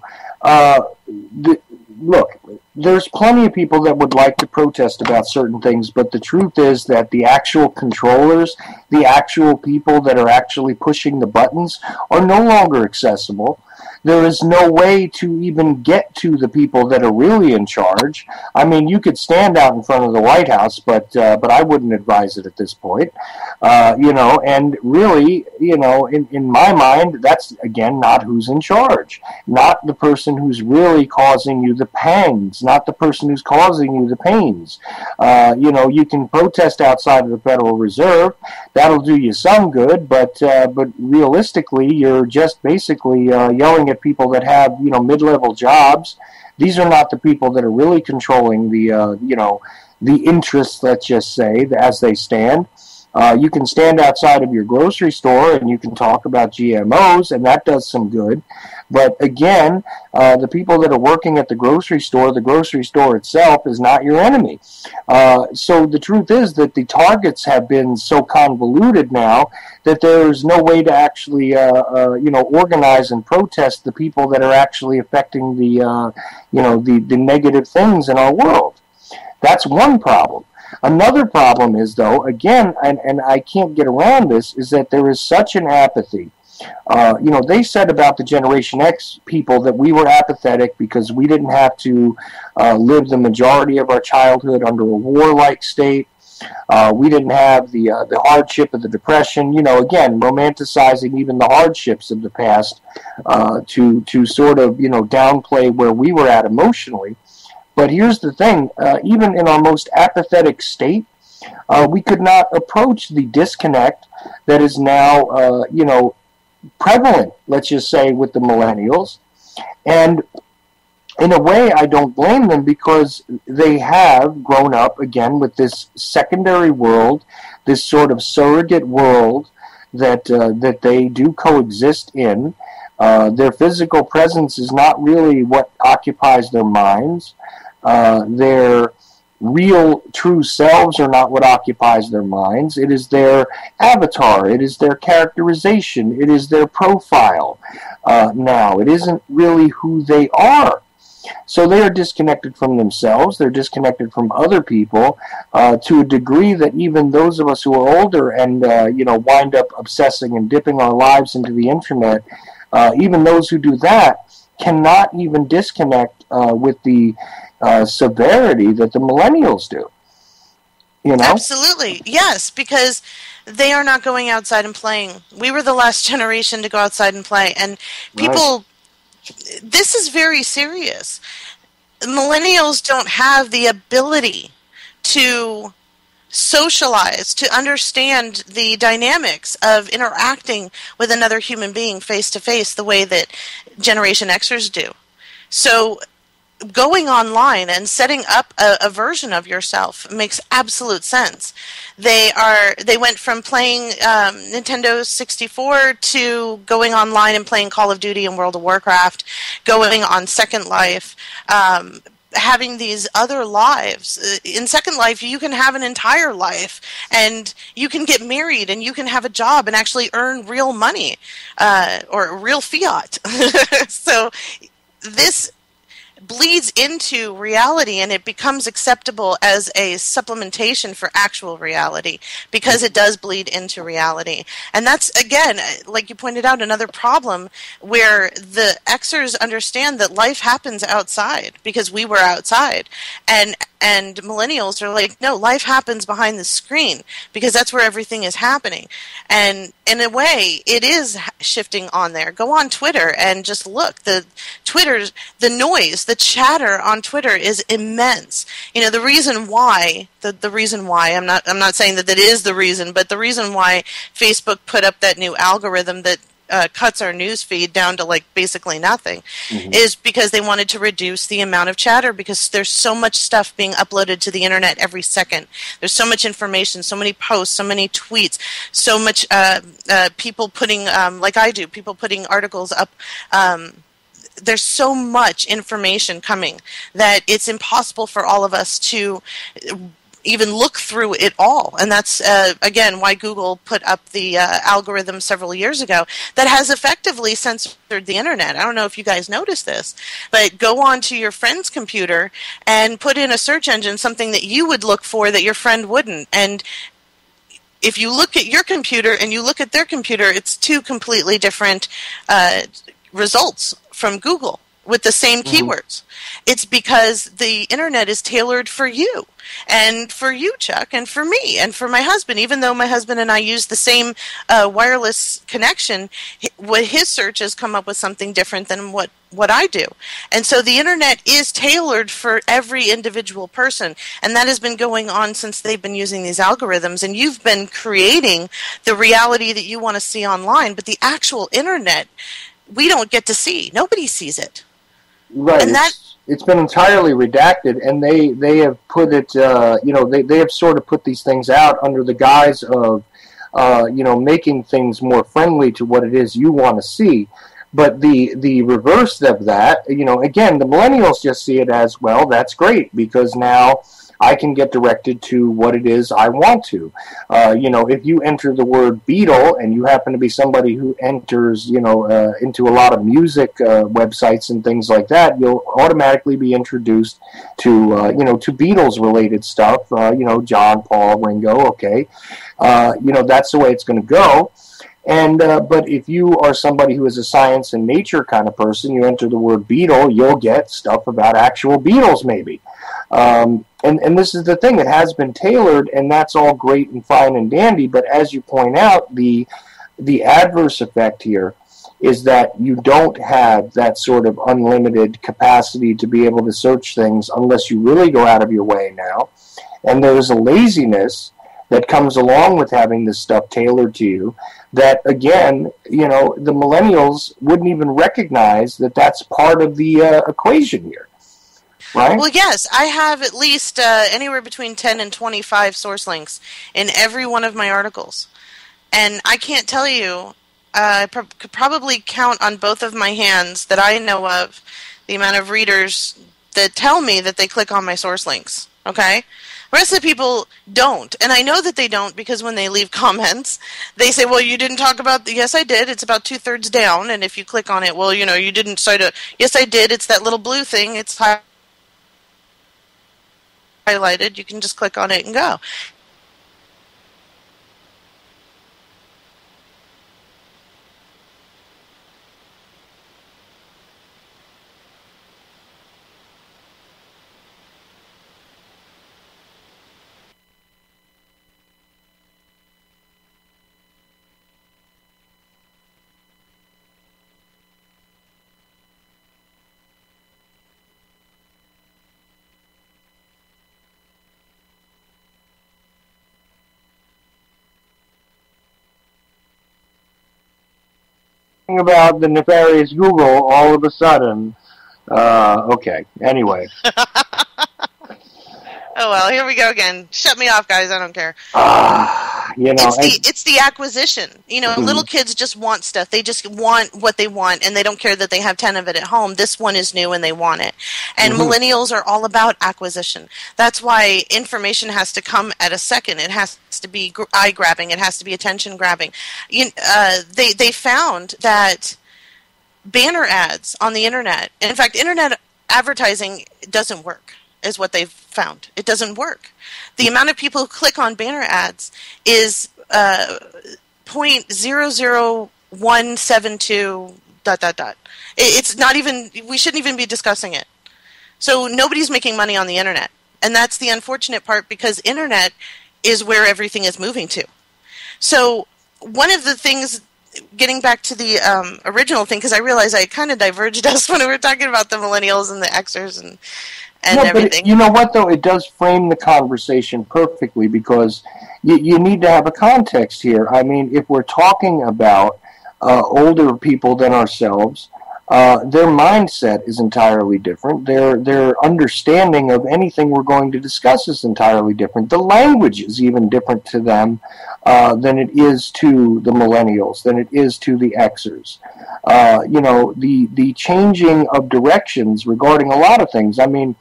Speaker 4: Look, there's plenty of people that would like to protest about certain things, but the truth is that the actual controllers, the actual people that are actually pushing the buttons, are no longer accessible. There is no way to even get to the people that are really in charge. I mean, you could stand out in front of the White House, but I wouldn't advise it at this point. And really, in my mind, that's, again, not who's in charge. Not the person who's really causing you the pangs, not the person who's causing you the pains. You can protest outside of the Federal Reserve. That'll do you some good, but realistically, you're just basically yelling at people that have, mid-level jobs. These are not the people that are really controlling the interests, let's just say, as they stand. You can stand outside of your grocery store and you can talk about GMOs, and that does some good. But again, the people that are working at the grocery store itself is not your enemy. So the truth is that the targets have been so convoluted now that there's no way to actually, organize and protest the people that are actually affecting the negative things in our world. That's one problem. Another problem is, though, again, and I can't get around this, is that there is such an apathy. They said about the Generation X people that we were apathetic because we didn't have to live the majority of our childhood under a warlike state. We didn't have the hardship of the Depression. Again, romanticizing even the hardships of the past to sort of, downplay where we were at emotionally. But here's the thing, even in our most apathetic state, we could not approach the disconnect that is now, prevalent, let's just say, with the millennials. And in a way, I don't blame them because they have grown up, again, with this secondary world, this sort of surrogate world that they do coexist in. Their physical presence is not really what occupies their minds. Their real, true selves are not what occupies their minds. It is their avatar. It is their characterization. It is their profile now. It isn't really who they are. So they are disconnected from themselves. They're disconnected from other people to a degree that even those of us who are older and, wind up obsessing and dipping our lives into the internet, even those who do that cannot even disconnect with the severity that the millennials do.
Speaker 5: Absolutely, yes, because they are not going outside and playing. We were the last generation to go outside and play, and people. Right. This is very serious. Millennials don't have the ability to socialize, to understand the dynamics of interacting with another human being face to face the way that Generation Xers do. So going online and setting up a version of yourself makes absolute sense. They went from playing Nintendo 64 to going online and playing Call of Duty and World of Warcraft, going on Second Life, having these other lives. In Second Life, you can have an entire life, and you can get married, and you can have a job and actually earn real money, or real fiat. So this bleeds into reality, and it becomes acceptable as a supplementation for actual reality because it does bleed into reality. And that's, again, like you pointed out, another problem where the Xers understand that life happens outside because we were outside. And millennials are like, no, life happens behind the screen because that's where everything is happening. And in a way, it is shifting on there. Go on Twitter and just look. The noise, the chatter on Twitter is immense. You know, the reason why, I'm not saying that is the reason, but the reason why Facebook put up that new algorithm that cuts our news feed down to like basically nothing is because they wanted to reduce the amount of chatter, because there's so much stuff being uploaded to the internet every second. There's so much information, so many posts, so many tweets, so much people putting, like I do, people putting articles up. There's so much information coming that it's impossible for all of us to even look through it all. And that's, again, why Google put up the algorithm several years ago that has effectively censored the internet. I don't know if you guys noticed this, but go onto your friend's computer and put in a search engine something that you would look for that your friend wouldn't. And if you look at your computer and you look at their computer, it's two completely different results from Google with the same keywords. It's because the internet is tailored for you, and for you, Chuck, and for me, and for my husband. Even though my husband and I use the same wireless connection, his search has come up with something different than what I do. And so the internet is tailored for every individual person, and that has been going on since they've been using these algorithms. And you've been creating the reality that you want to see online, but the actual internet, we don't get to see. Nobody sees it.
Speaker 4: Right.
Speaker 5: And
Speaker 4: it's been entirely redacted, and they have put it, they have sort of put these things out under the guise of, making things more friendly to what it is you want to see. But the reverse of that, again, the millennials just see it as, well, that's great, because now I can get directed to what it is I want to. If you enter the word Beatle and you happen to be somebody who enters, into a lot of music websites and things like that, you'll automatically be introduced to, to Beatles-related stuff, John, Paul, Ringo, okay. That's the way it's going to go. And but if you are somebody who is a science and nature kind of person, you enter the word Beatle, you'll get stuff about actual Beatles, maybe. And this is the thing, it has been tailored, and that's all great and fine and dandy, but as you point out, the adverse effect here is that you don't have that sort of unlimited capacity to be able to search things unless you really go out of your way now. And there's a laziness that comes along with having this stuff tailored to you that, again, the millennials wouldn't even recognize that that's part of the equation here. Right?
Speaker 5: Well, yes, I have at least anywhere between 10 and 25 source links in every one of my articles. And I can't tell you, I could probably count on both of my hands that I know of the amount of readers that tell me that they click on my source links. Okay? The rest of the people don't. And I know that they don't because when they leave comments, they say, well, you didn't talk about... Yes, I did. It's about 2/3 down. And if you click on it, well, you didn't cite a... Yes, I did. It's that little blue thing. It's highlighted. You can just click on it and go.
Speaker 4: About the nefarious Google all of a sudden. Okay. Anyway.
Speaker 5: Oh, well, here we go again. Shut me off, guys. I don't care. It's the acquisition. Little kids just want stuff. They just want what they want, and they don't care that they have 10 of it at home. This one is new, and they want it. And millennials are all about acquisition. That's why information has to come at a second. It has to be eye-grabbing. It has to be attention-grabbing. They found that banner ads on the internet, in fact, internet advertising doesn't work, is what they've found. It doesn't work. The amount of people who click on banner ads is 0.00172 ... It's not even, we shouldn't even be discussing it. So nobody's making money on the internet. And that's the unfortunate part, because internet is where everything is moving to. So one of the things, getting back to the original thing, because I realized I kind of diverged us when we were talking about the millennials and the Xers and everything.
Speaker 4: But you know what, though? It does frame the conversation perfectly, because you need to have a context here. I mean, if we're talking about older people than ourselves, their mindset is entirely different. Their understanding of anything we're going to discuss is entirely different. The language is even different to them than it is to the millennials, than it is to the Xers. The changing of directions regarding a lot of things. I mean,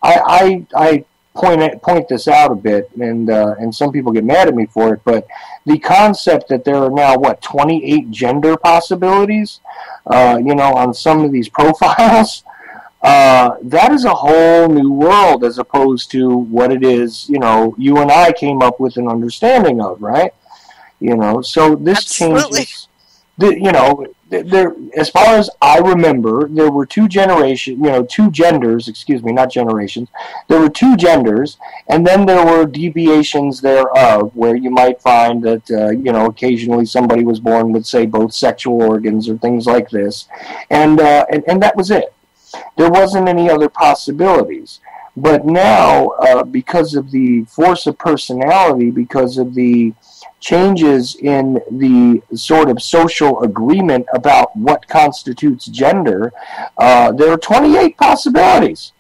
Speaker 4: I point this out a bit, and some people get mad at me for it, but the concept that there are now, 28 gender possibilities, on some of these profiles, that is a whole new world as opposed to what it is, you and I came up with an understanding of, right? So this
Speaker 5: Absolutely.
Speaker 4: changes, there, as far as I remember, there were two genders, not generations. There were two genders, and then there were deviations thereof, where you might find that, occasionally somebody was born with, say, both sexual organs or things like this, and that was it. There wasn't any other possibilities. But now, because of the force of personality, because of the changes in the sort of social agreement about what constitutes gender, there are 28 possibilities.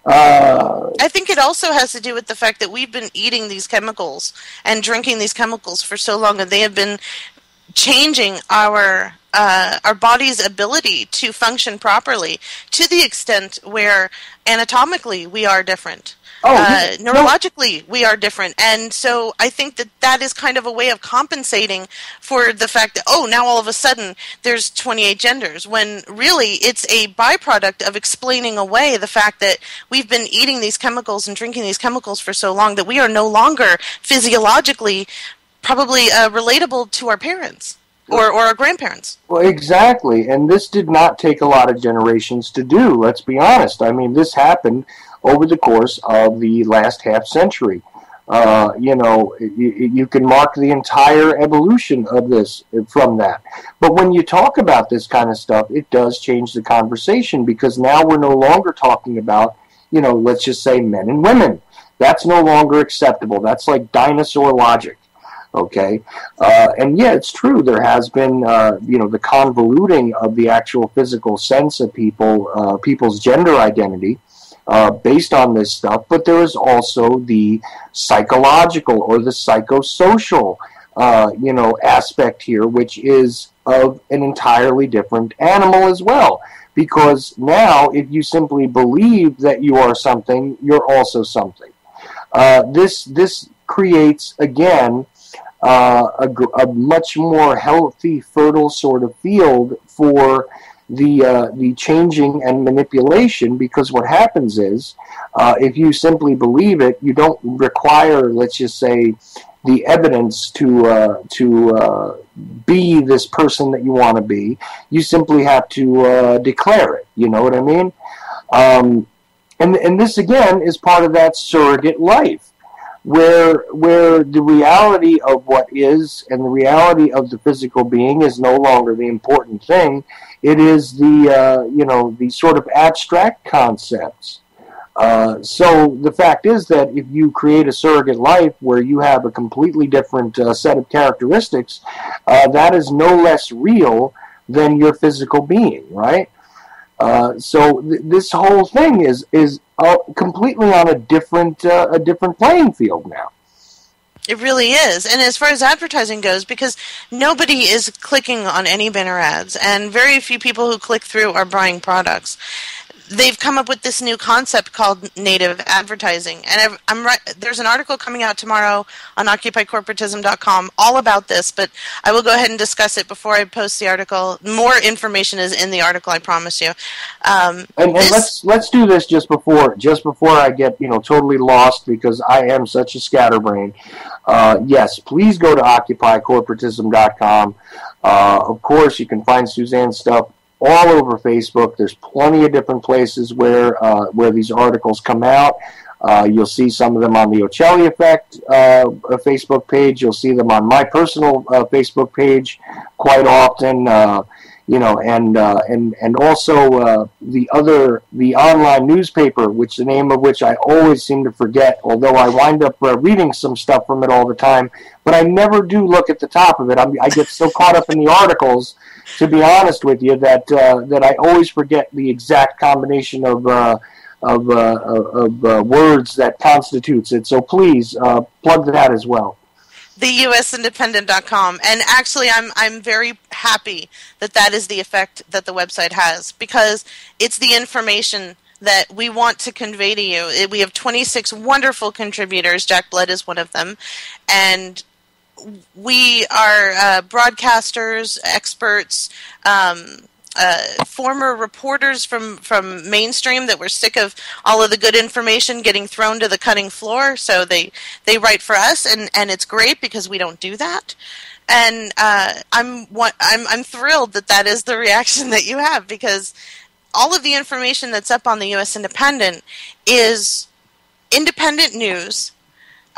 Speaker 5: I think it also has to do with the fact that we've been eating these chemicals and drinking these chemicals for so long, and they have been changing our body's ability to function properly, to the extent where anatomically we are different. Neurologically, we are different. And so I think that is kind of a way of compensating for the fact that, now all of a sudden there's 28 genders, when really it's a byproduct of explaining away the fact that we've been eating these chemicals and drinking these chemicals for so long that we are no longer physiologically probably relatable to our parents. Or our grandparents.
Speaker 4: Well, exactly. And this did not take a lot of generations to do, let's be honest. I mean, this happened over the course of the last half century. You can mark the entire evolution of this from that. But when you talk about this kind of stuff, it does change the conversation, because now we're no longer talking about, let's just say men and women. That's no longer acceptable. That's like dinosaur logic. Okay, and yeah, it's true. There has been, the convoluting of the actual physical sense of people's gender identity based on this stuff. But there is also the psychological or the psychosocial, aspect here, which is of an entirely different animal as well. Because now, if you simply believe that you are something, you're also something. This creates, again, a much more healthy, fertile sort of field for the changing and manipulation, because what happens is, if you simply believe it, you don't require, let's just say, the evidence to be this person that you want to be. You simply have to declare it. You know what I mean? And this, again, is part of that surrogate life, where the reality of what is and the reality of the physical being is no longer the important thing. It is the sort of abstract concepts. So the fact is that if you create a surrogate life where you have a completely different set of characteristics, that is no less real than your physical being, right? So this whole thing is completely on a different playing field now.
Speaker 5: It really is. And as far as advertising goes, because nobody is clicking on any banner ads, and very few people who click through are buying products, they've come up with this new concept called native advertising. And there's an article coming out tomorrow on OccupyCorporatism.com all about this, but I will go ahead and discuss it before I post the article. More information is in the article, I promise you.
Speaker 4: And let's do this just before I get totally lost, because I am such a scatterbrain. Yes, please go to OccupyCorporatism.com. Of course, you can find Suzanne's stuff all over Facebook. There's plenty of different places where these articles come out. You'll see some of them on the Ochelli Effect Facebook page. You'll see them on my personal Facebook page quite often. And also the online newspaper, the name of which I always seem to forget, although I wind up reading some stuff from it all the time, but I never do look at the top of it. I get so caught up in the articles, to be honest with you, that I always forget the exact combination of words that constitutes it. So please plug that as well.
Speaker 5: The USindependent.com. And actually, I'm very happy that is the effect that the website has, because it's the information that we want to convey to you. We have 26 wonderful contributors. Jack Blood is one of them. And we are broadcasters, experts, former reporters from mainstream that were sick of all of the good information getting thrown to the cutting floor. So they write for us, and it's great because we don't do that. And I'm thrilled that is the reaction that you have, because all of the information that's up on the U.S. Independent is independent news.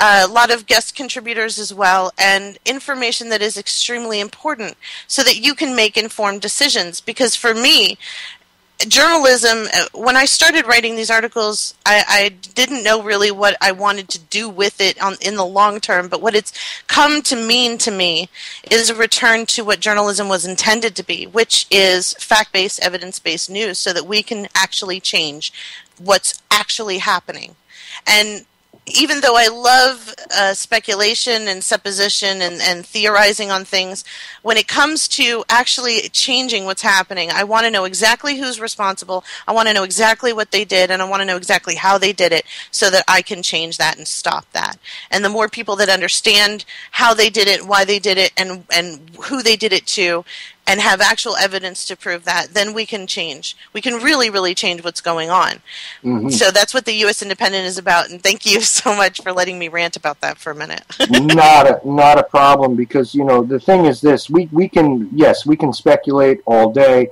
Speaker 5: A lot of guest contributors as well, and information that is extremely important so that you can make informed decisions. Because for me, journalism, when I started writing these articles, I didn't know really what I wanted to do with it in the long term, but what it's come to mean to me is a return to what journalism was intended to be, which is fact-based, evidence-based news, so that we can actually change what's actually happening. And even though I love speculation and supposition and theorizing on things, when it comes to actually changing what's happening, I want to know exactly who's responsible, I want to know exactly what they did, and I want to know exactly how they did it so that I can change that and stop that. And the more people that understand how they did it, why they did it, and who they did it to, and have actual evidence to prove that, then we can change. We can really, really change what's going on. Mm-hmm. So that's what the U.S. Independent is about, and thank you so much for letting me rant about that for a minute. Not a problem, because, the thing is this, we can speculate all day.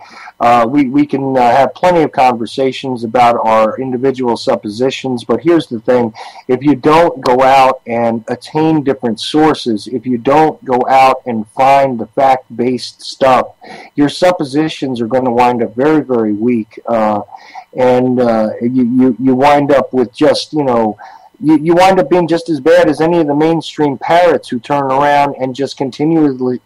Speaker 5: We can have plenty of conversations about our individual suppositions, but here's the thing. If you don't go out and attain different sources, if you don't go out and find the fact-based stuff, your suppositions are going to wind up very, very weak, and you wind up with just, you wind up being just as bad as any of the mainstream parrots who turn around and just continuously,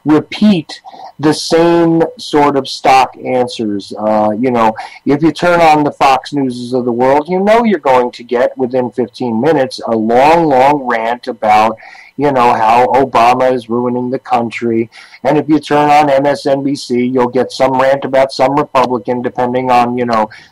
Speaker 5: repeat the same sort of stock answers. If you turn on the Fox Newses of the world, you're going to get, within 15 minutes, a long, long rant about how Obama is ruining the country. And if you turn on MSNBC, you'll get some rant about some Republican, depending on,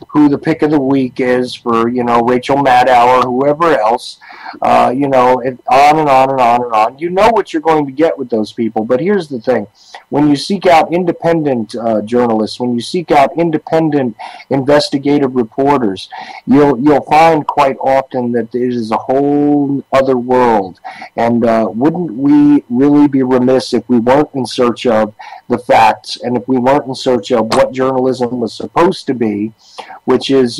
Speaker 5: who the pick of the week is for, Rachel Maddow or whoever else. On and on and on and on. You know what you're going to get with those people. But here's the thing. When you seek out independent journalists, when you seek out independent investigative reporters, you'll find quite often that it is a whole other world. And wouldn't we really be remiss if we weren't in search of the facts, and if we weren't in search of what journalism was supposed to be, which is,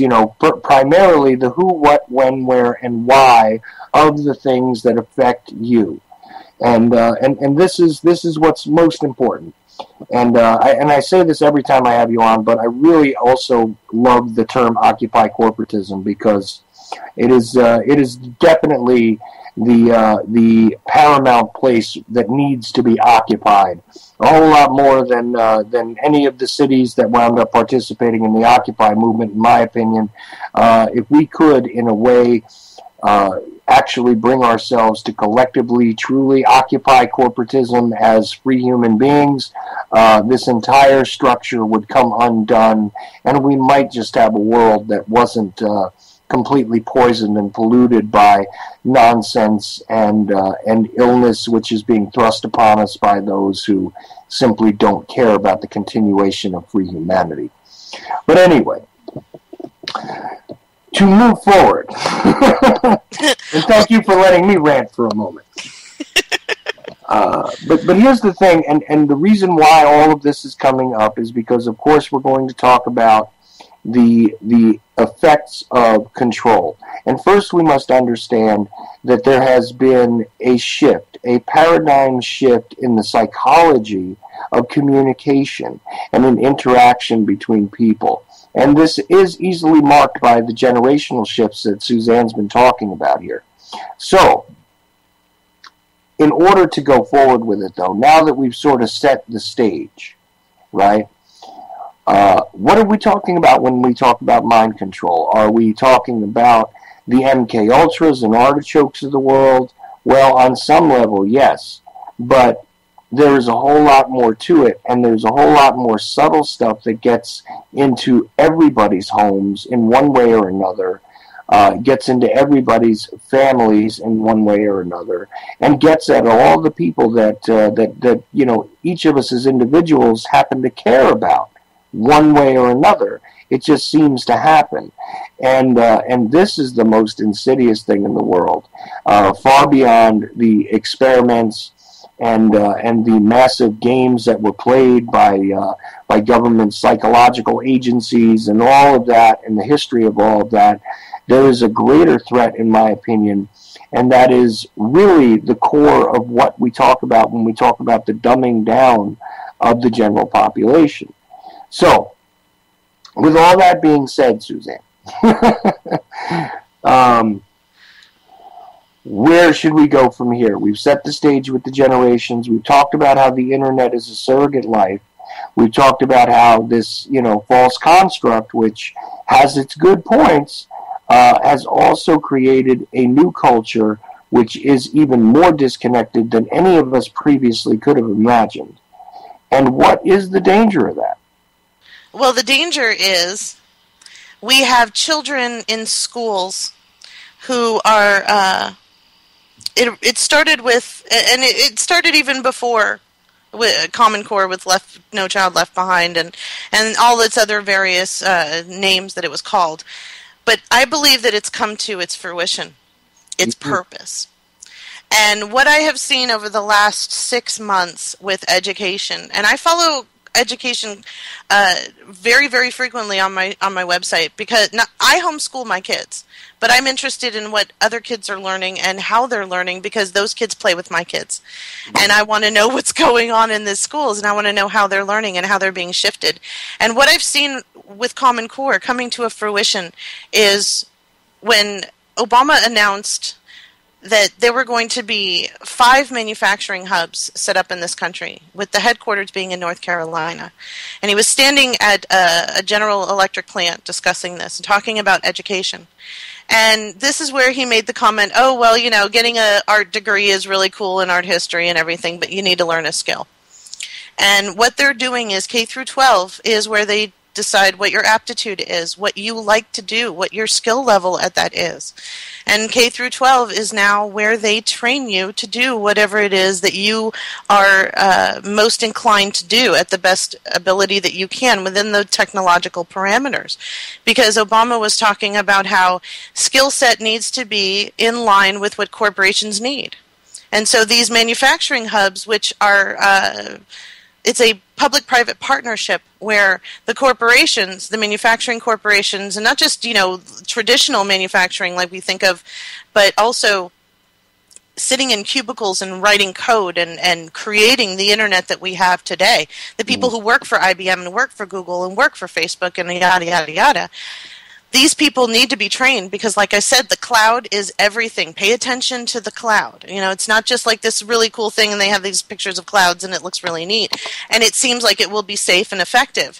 Speaker 5: primarily the who, what, when, where, and why of the things that affect you. And this is what's most important. And I say this every time I have you on, but I really also love the term Occupy Corporatism, because it is definitely the paramount place that needs to be occupied. A whole lot more than any of the cities that wound up participating in the Occupy movement, in my opinion. If we could, in a way,
Speaker 4: actually bring ourselves to collectively, truly occupy corporatism as free human beings, this entire structure would come undone, and we might just have a world that wasn't completely poisoned and polluted by nonsense and illness, which is being thrust upon us by those who simply don't care about the continuation of free humanity. But anyway, to move forward, and thank you for letting me rant for a moment. But here's the thing, and the reason why all of this is coming up is because, of course, we're going to talk about the effects of control. And first we must understand that there has been a shift, a paradigm shift in the psychology of communication and an interaction between people. And this is easily marked by the generational shifts that Suzanne's been talking about here. So, in order to go forward with it, though, now that we've sort of set the stage, right, what are we talking about when we talk about mind control? Are we talking about the MK Ultras and artichokes of the world? Well, on some level, yes. But there is a whole lot more to it, and there's a whole lot more subtle stuff that gets into everybody's homes in one way or another, gets into everybody's families in one way or another, and gets at all the people that you know, each of us as individuals happen to care about one way or another. It just seems to happen. And this is the most insidious thing in the world, far beyond the experiments and the massive games that were played by government psychological agencies and all of that, and the history of all of that. There is a greater threat, in my opinion, and that is really the core of what we talk about when we talk about the dumbing down of the general population. So, with all that being said, Suzanne, where should we go from here? We've set the stage with the generations. We've talked about how the internet is a surrogate life. We've talked about how this, you know, false construct, which has its good points, has also created a new culture which is even more disconnected than any of us previously could have imagined. And what is the danger of that?
Speaker 5: Well, the danger is we have children in schools who are, it started with, and it started even before with Common Core with No Child Left Behind and all its other various names that it was called. But I believe that it's come to its fruition, its purpose. And what I have seen over the last 6 months with education, and I follow education very, very frequently on my website because I homeschool my kids, but I'm interested in what other kids are learning and how they're learning because those kids play with my kids. And I want to know what's going on in the schools, and I want to know how they're learning and how they're being shifted. And what I've seen with Common Core coming to a fruition is when Obama announced that there were going to be 5 manufacturing hubs set up in this country, with the headquarters being in North Carolina. And he was standing at a General Electric plant discussing this and talking about education. And this is where he made the comment, oh, well, you know, getting an art degree is really cool in art history and everything, but you need to learn a skill. And what they're doing is K through 12 is where they decide what your aptitude is, what you like to do, what your skill level at that is. And K through 12 is now where they train you to do whatever it is that you are most inclined to do at the best ability that you can within the technological parameters. Because Obama was talking about how skill set needs to be in line with what corporations need. And so these manufacturing hubs, which are it's a public-private partnership where the corporations, the manufacturing corporations, and not just, you know, traditional manufacturing like we think of, but also sitting in cubicles and writing code and creating the internet that we have today. The people who work for IBM and work for Google and work for Facebook and yada, yada, yada. These people need to be trained because, like I said, the cloud is everything. Pay attention to the cloud. You know, it's not just like this really cool thing and they have these pictures of clouds and it looks really neat. And it seems like it will be safe and effective.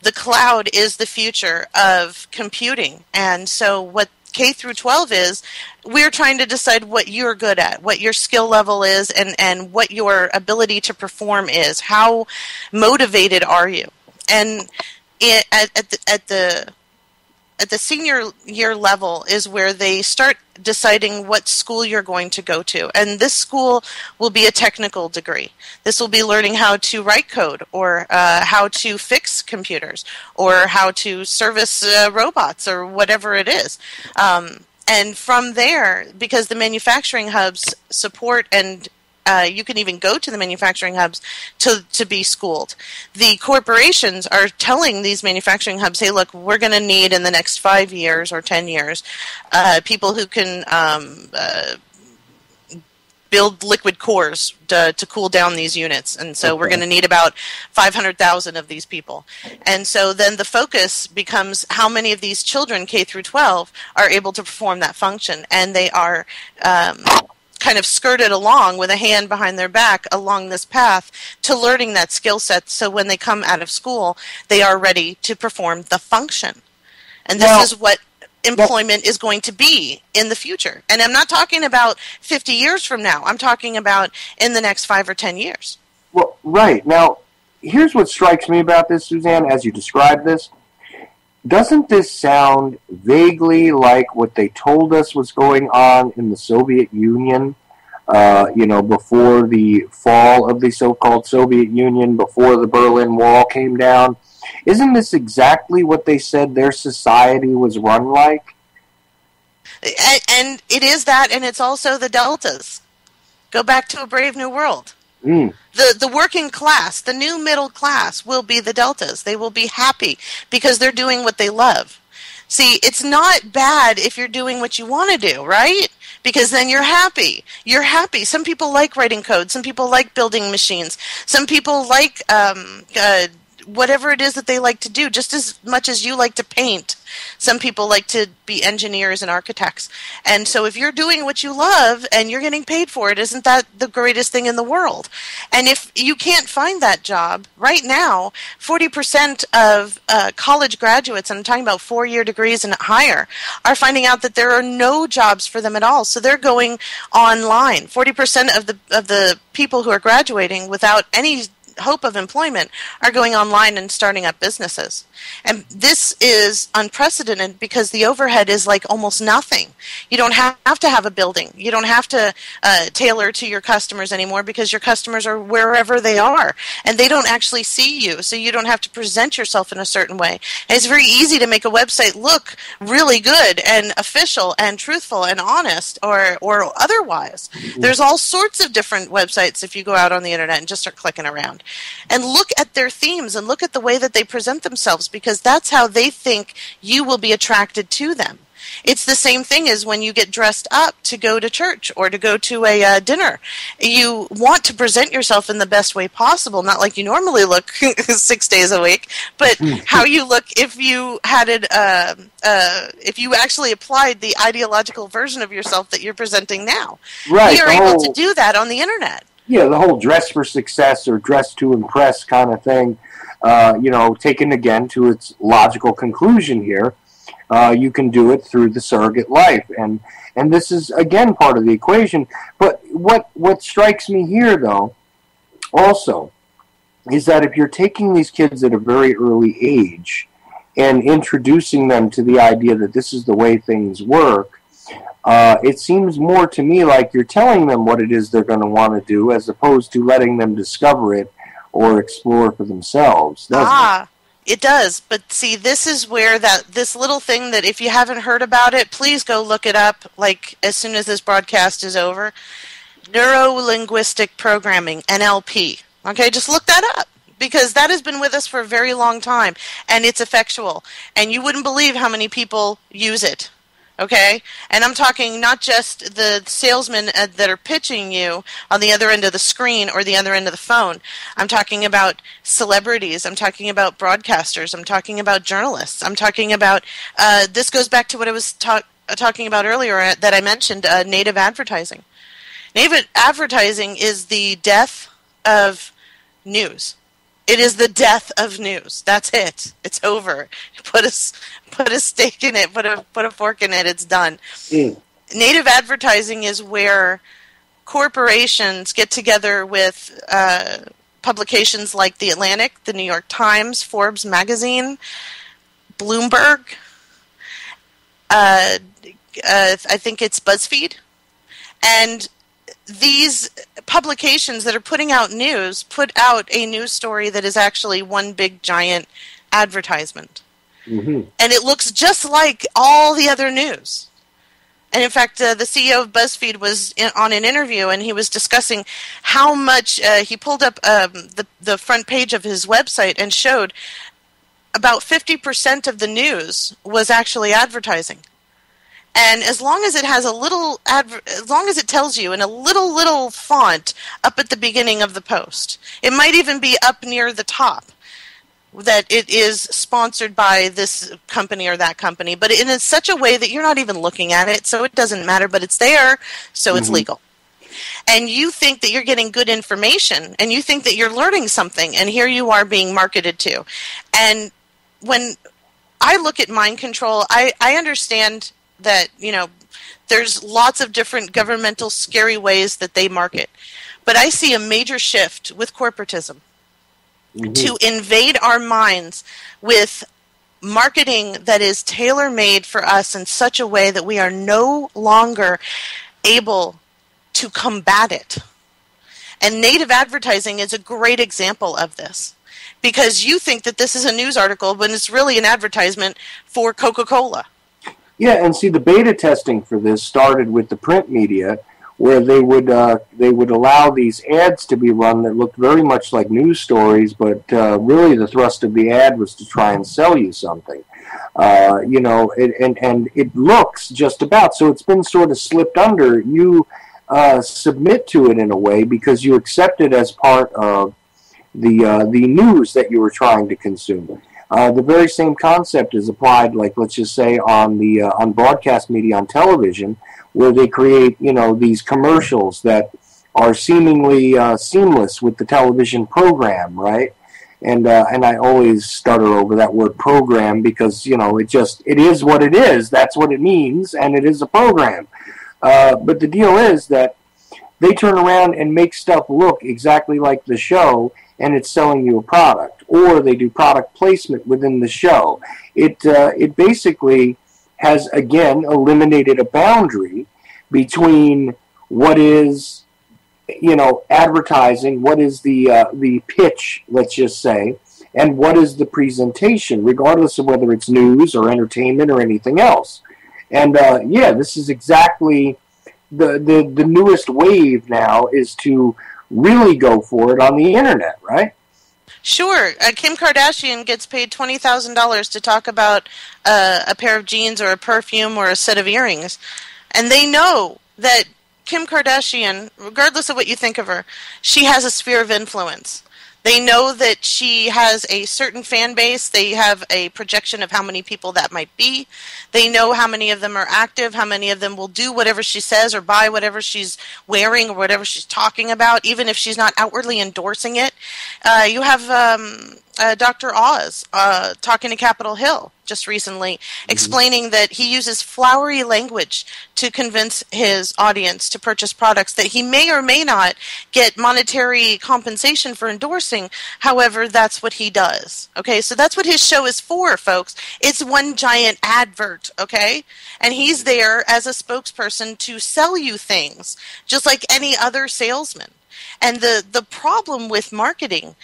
Speaker 5: The cloud is the future of computing. And so what K through 12 is, we're trying to decide what you're good at, what your skill level is, and what your ability to perform is. How motivated are you? And at the senior year level is where they start deciding what school you're going to go to. And this school will be a technical degree. This will be learning how to write code, or how to fix computers, or how to service robots, or whatever it is. And from there, because the manufacturing hubs support, and you can even go to the manufacturing hubs to be schooled. The corporations are telling these manufacturing hubs, hey, look, we're going to need in the next 5 years or 10 years people who can build liquid cores to cool down these units. And so we're going to need about 500,000 of these people. And so then the focus becomes how many of these children, K through 12, are able to perform that function. And they are kind of skirted along with a hand behind their back along this path to learning that skill set, so when they come out of school, they are ready to perform the function. And this is what employment is going to be in the future. And I'm not talking about 50 years from now. I'm talking about in the next 5 or 10 years.
Speaker 4: Well, right. Now, here's what strikes me about this, Suzanne, as you describe this. Doesn't this sound vaguely like what they told us was going on in the Soviet Union, before the fall of the so-called Soviet Union, before the Berlin Wall came down? Isn't this exactly what they said their society was run like?
Speaker 5: And it is that, and it's also the deltas. Go back to A Brave New World. The working class, the new middle class, will be the deltas. They will be happy because they're doing what they love. See, it's not bad if you're doing what you want to do, right? Because then you're happy. You're happy. Some people like writing code. Some people like building machines. Some people like whatever it is that they like to do, just as much as you like to paint. Some people like to be engineers and architects. And so if you're doing what you love and you're getting paid for it, isn't that the greatest thing in the world? And if you can't find that job, right now, 40% of college graduates, and I'm talking about 4-year degrees and higher, are finding out that there are no jobs for them at all. So they're going online. 40% of the people who are graduating without any hope of employment are going online and starting up businesses. And this is unprecedented because the overhead is like almost nothing. You don't have to have a building. You don't have to tailor to your customers anymore because your customers are wherever they are and they don't actually see you, so you don't have to present yourself in a certain way. And it's very easy to make a website look really good and official and truthful and honest or otherwise. There's all sorts of different websites if you go out on the internet and just start clicking around. And look at their themes and look at the way that they present themselves, because that's how they think you will be attracted to them. It's the same thing as when you get dressed up to go to church or to go to a dinner. You want to present yourself in the best way possible, not like you normally look 6 days a week, but how you look if you had it, if you actually applied the ideological version of yourself that you're presenting now.
Speaker 4: Right.
Speaker 5: You're able to do that on the internet.
Speaker 4: Yeah, the whole dress for success or dress to impress kind of thing, taken again to its logical conclusion here, you can do it through the surrogate life. And this is, again, part of the equation. But what strikes me here, though, also, is that if you're taking these kids at a very early age and introducing them to the idea that this is the way things work, it seems more to me like you're telling them what it is they're going to want to do as opposed to letting them discover it or explore for themselves, doesn't it?
Speaker 5: It does. But see, this is where this little thing that if you haven't heard about it, please go look it up, like as soon as this broadcast is over. Neuro-linguistic programming, NLP. Okay, just look that up, because that has been with us for a very long time, and it's effectual. And you wouldn't believe how many people use it. Okay? And I'm talking not just the salesmen that are pitching you on the other end of the screen or the other end of the phone. I'm talking about celebrities. I'm talking about broadcasters. I'm talking about journalists. I'm talking about, this goes back to what I was talking about earlier that I mentioned, native advertising. Native advertising is the death of news. It is the death of news. That's it. It's over. Put a stake in it. Put a fork in it. It's done. Native advertising is where corporations get together with publications like The Atlantic, The New York Times, Forbes magazine, Bloomberg. I think it's BuzzFeed, and these publications that are putting out news put out a news story that is actually one big giant advertisement. Mm-hmm. And it looks just like all the other news. And in fact, the CEO of BuzzFeed was on an interview, and he was discussing how much he pulled up the front page of his website and showed about 50% of the news was actually advertising. And as long as it has as long as it tells you in a little font up at the beginning of the post, it might even be up near the top that it is sponsored by this company or that company, but in such a way that you're not even looking at it, so it doesn't matter, but it's there, so it's legal. And you think that you're getting good information, and you think that you're learning something, and here you are being marketed to. And when I look at mind control, I understand that, there's lots of different governmental scary ways that they market. But I see a major shift with corporatism to invade our minds with marketing that is tailor-made for us in such a way that we are no longer able to combat it. And native advertising is a great example of this. Because you think that this is a news article when it's really an advertisement for Coca-Cola.
Speaker 4: Yeah, and see, the beta testing for this started with the print media, where they would allow these ads to be run that looked very much like news stories, but really the thrust of the ad was to try and sell you something. And it looks just about, so it's been sort of slipped under. You submit to it in a way because you accept it as part of the news that you were trying to consume. The very same concept is applied, like, let's just say, on broadcast media on television, where they create, these commercials that are seemingly seamless with the television program, right? And I always stutter over that word program because, it is what it is. That's what it means, and it is a program. But the deal is that they turn around and make stuff look exactly like the show, and it's selling you a product, or they do product placement within the show. It basically has, again, eliminated a boundary between what is, advertising, what is the pitch, let's just say, and what is the presentation, regardless of whether it's news or entertainment or anything else. And this is exactly the newest wave now, is to really go for it on the internet, right?
Speaker 5: Sure. Kim Kardashian gets paid $20,000 to talk about a pair of jeans or a perfume or a set of earrings. And they know that Kim Kardashian, regardless of what you think of her, she has a sphere of influence. They know that she has a certain fan base. They have a projection of how many people that might be. They know how many of them are active, how many of them will do whatever she says or buy whatever she's wearing or whatever she's talking about, even if she's not outwardly endorsing it. You have Dr. Oz talking to Capitol Hill just recently, explaining that he uses flowery language to convince his audience to purchase products that he may or may not get monetary compensation for endorsing. However, that's what he does. Okay, so that's what his show is for, folks. It's one giant advert, okay? And he's there as a spokesperson to sell you things, just like any other salesman. And the problem with marketing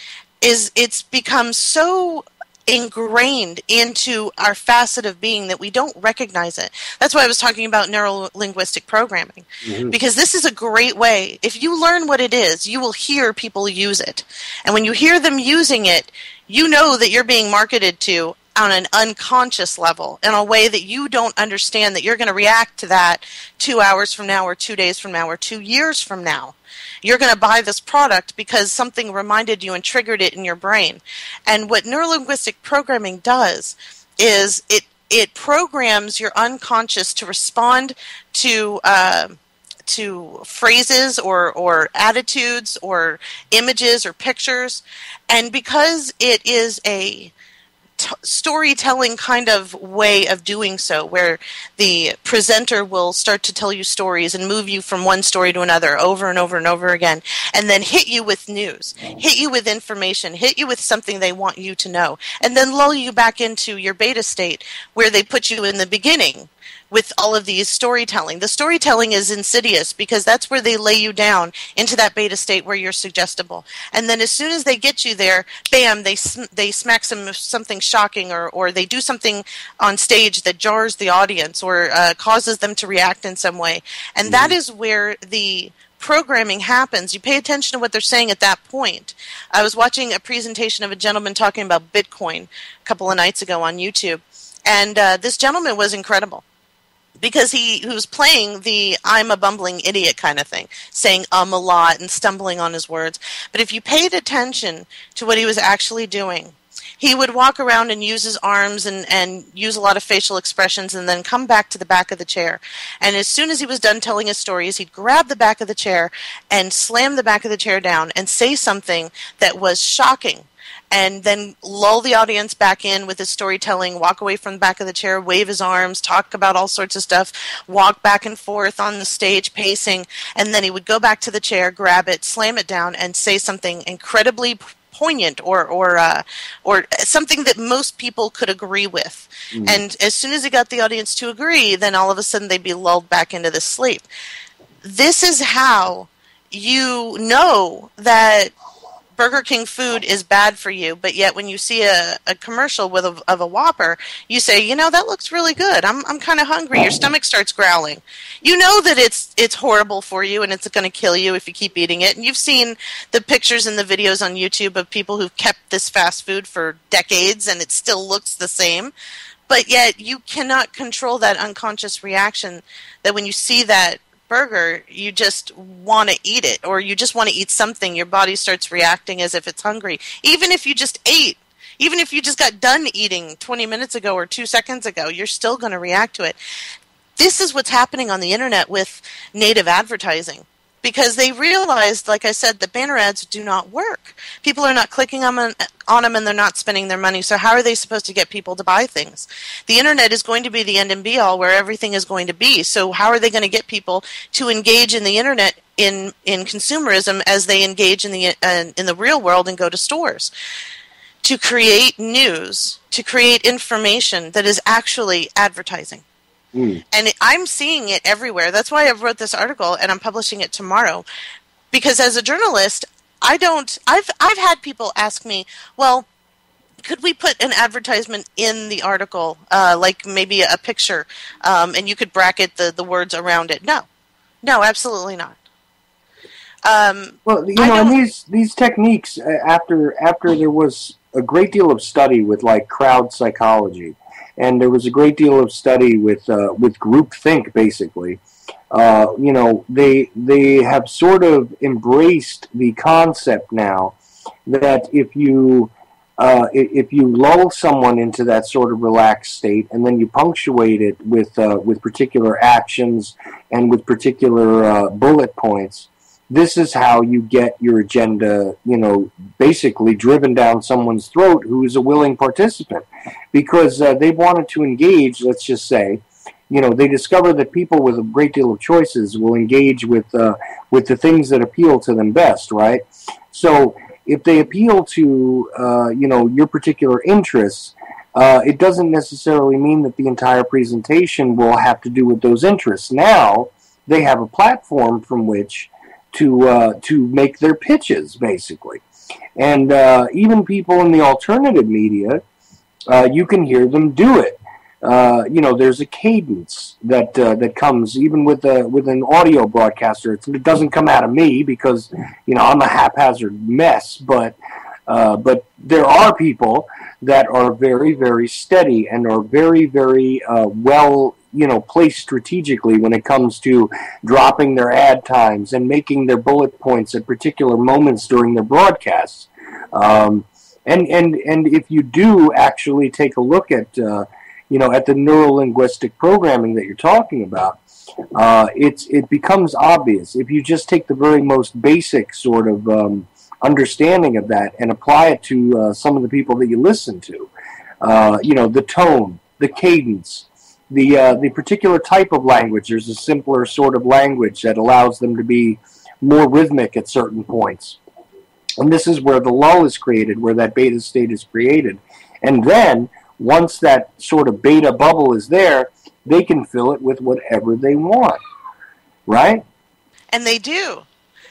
Speaker 5: is it's become so ingrained into our facet of being that we don't recognize it. That's why I was talking about neuro-linguistic programming, because this is a great way. If you learn what it is, you will hear people use it. And when you hear them using it, you know that you're being marketed to on an unconscious level in a way that you don't understand that you're going to react to that 2 hours from now or 2 days from now or 2 years from now. You're going to buy this product because something reminded you and triggered it in your brain. And what neurolinguistic programming does is it programs your unconscious to respond to to phrases or attitudes or images or pictures. And because it is a storytelling kind of way of doing so, where the presenter will start to tell you stories and move you from one story to another over and over and over again, and then hit you with news, hit you with information, hit you with something they want you to know, and then lull you back into your beta state where they put you in the beginning with all of these storytelling. The storytelling is insidious because that's where they lay you down into that beta state where you're suggestible. And then as soon as they get you there, bam, they smack something shocking or they do something on stage that jars the audience or causes them to react in some way. And that is where the programming happens. You pay attention to what they're saying at that point. I was watching a presentation of a gentleman talking about Bitcoin a couple of nights ago on YouTube. And this gentleman was incredible, because he was playing the I'm a bumbling idiot kind of thing, saying a lot and stumbling on his words. But if you paid attention to what he was actually doing, he would walk around and use his arms and use a lot of facial expressions and then come back to the back of the chair. And as soon as he was done telling his stories, he'd grab the back of the chair and slam the back of the chair down and say something that was shocking, and then lull the audience back in with his storytelling, walk away from the back of the chair, wave his arms, talk about all sorts of stuff, walk back and forth on the stage, pacing, and then he would go back to the chair, grab it, slam it down, and say something incredibly poignant or something that most people could agree with. And as soon as he got the audience to agree, then all of a sudden they'd be lulled back into this sleep. This is how you know that Burger King food is bad for you, but yet when you see a commercial of a Whopper, you say, you know, that looks really good. I'm kind of hungry. Your stomach starts growling. You know that it's horrible for you and it's going to kill you if you keep eating it. And you've seen the pictures and the videos on YouTube of people who've kept this fast food for decades and it still looks the same. But yet you cannot control that unconscious reaction that when you see that burger, you just want to eat it, or you just want to eat something. Your body starts reacting as if it's hungry. Even if you just ate, even if you just got done eating 20 minutes ago or 2 seconds ago, you're still going to react to it. This is what's happening on the internet with native advertising, because they realized, like I said, that banner ads do not work. People are not clicking on them and they're not spending their money. So how are they supposed to get people to buy things? The internet is going to be the end and be all where everything is going to be. So how are they going to get people to engage in the internet in consumerism as they engage in the real world and go to stores? To create news, to create information that is actually advertising. And I'm seeing it everywhere. That's why I wrote this article and I'm publishing it tomorrow. Because as a journalist, I've had people ask me, well, could we put an advertisement in the article, like maybe a picture, and you could bracket the words around it? No, absolutely not.
Speaker 4: Well, you know, and these techniques, after there was a great deal of study with like crowd psychology, and there was a great deal of study with groupthink, basically. You know, they have sort of embraced the concept now that if you lull someone into that sort of relaxed state, and then you punctuate it with particular actions and with particular bullet points, this is how you get your agenda, you know, basically driven down someone's throat who is a willing participant. Because they wanted to engage, let's just say, you know, they discover that people with a great deal of choices will engage with the things that appeal to them best, right? So if they appeal to, you know, your particular interests, it doesn't necessarily mean that the entire presentation will have to do with those interests. Now they have a platform from which to make their pitches, basically. And even people in the alternative media, you can hear them do it. You know, there's a cadence that comes even with an audio broadcaster. It doesn't come out of me because, you know, I'm a haphazard mess. But there are people that are very, very steady and are very, very well, you know, placed strategically when it comes to dropping their ad times and making their bullet points at particular moments during their broadcasts. And if you do actually take a look at, you know, at the neuro-linguistic programming that you're talking about, it becomes obvious. If you just take the very most basic sort of understanding of that and apply it to some of the people that you listen to, the tone, the cadence, the particular type of language. There's a simpler sort of language that allows them to be more rhythmic at certain points. And this is where the lull is created, where that beta state is created. And then, once that sort of beta bubble is there, they can fill it with whatever they want. Right?
Speaker 5: And they do.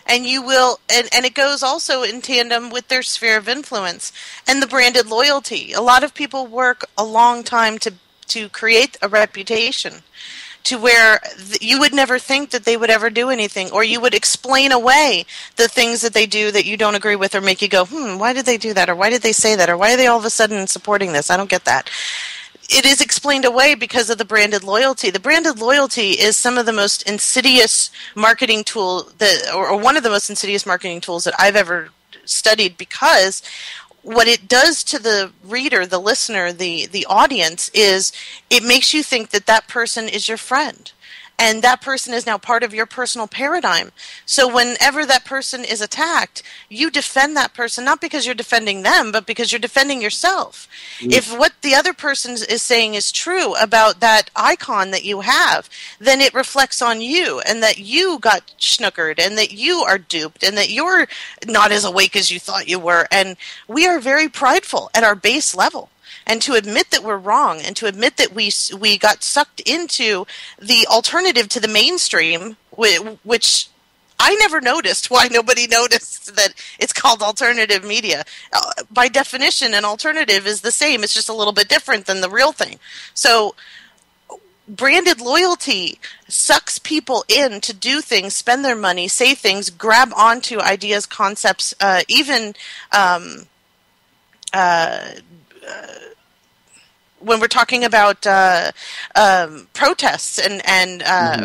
Speaker 5: And you will, and it goes also in tandem with their sphere of influence and the branded loyalty. A lot of people work a long time to create a reputation to where you would never think that they would ever do anything, or you would explain away the things that they do that you don't agree with or make you go, why did they do that, or why did they say that, or why are they all of a sudden supporting this? I don't get that. It is explained away because of the branded loyalty. The branded loyalty is some of the most insidious marketing tool or one of the most insidious marketing tools that I've ever studied, because what it does to the reader, the listener, the audience is it makes you think that that person is your friend. And that person is now part of your personal paradigm. So whenever that person is attacked, you defend that person, not because you're defending them, but because you're defending yourself. If what the other person is saying is true about that icon that you have, then it reflects on you, and that you got snookered, and that you are duped, and that you're not as awake as you thought you were. And we are very prideful at our base level. And to admit that we're wrong, and to admit that we got sucked into the alternative to the mainstream, which I never noticed why nobody noticed that it's called alternative media. By definition, an alternative is the same. It's just a little bit different than the real thing. So branded loyalty sucks people in to do things, spend their money, say things, grab onto ideas, concepts, even when we're talking about protests and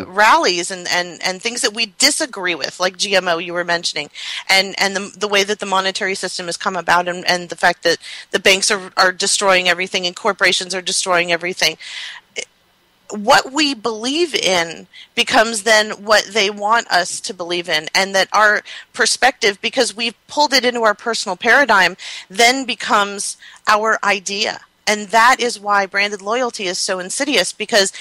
Speaker 5: rallies and things that we disagree with, like GMO you were mentioning, and the way that the monetary system has come about, and the fact that the banks are destroying everything and corporations are destroying everything. What we believe in becomes then what they want us to believe in, and that our perspective, because we've pulled it into our personal paradigm, then becomes our idea. And that is why branded loyalty is so insidious, because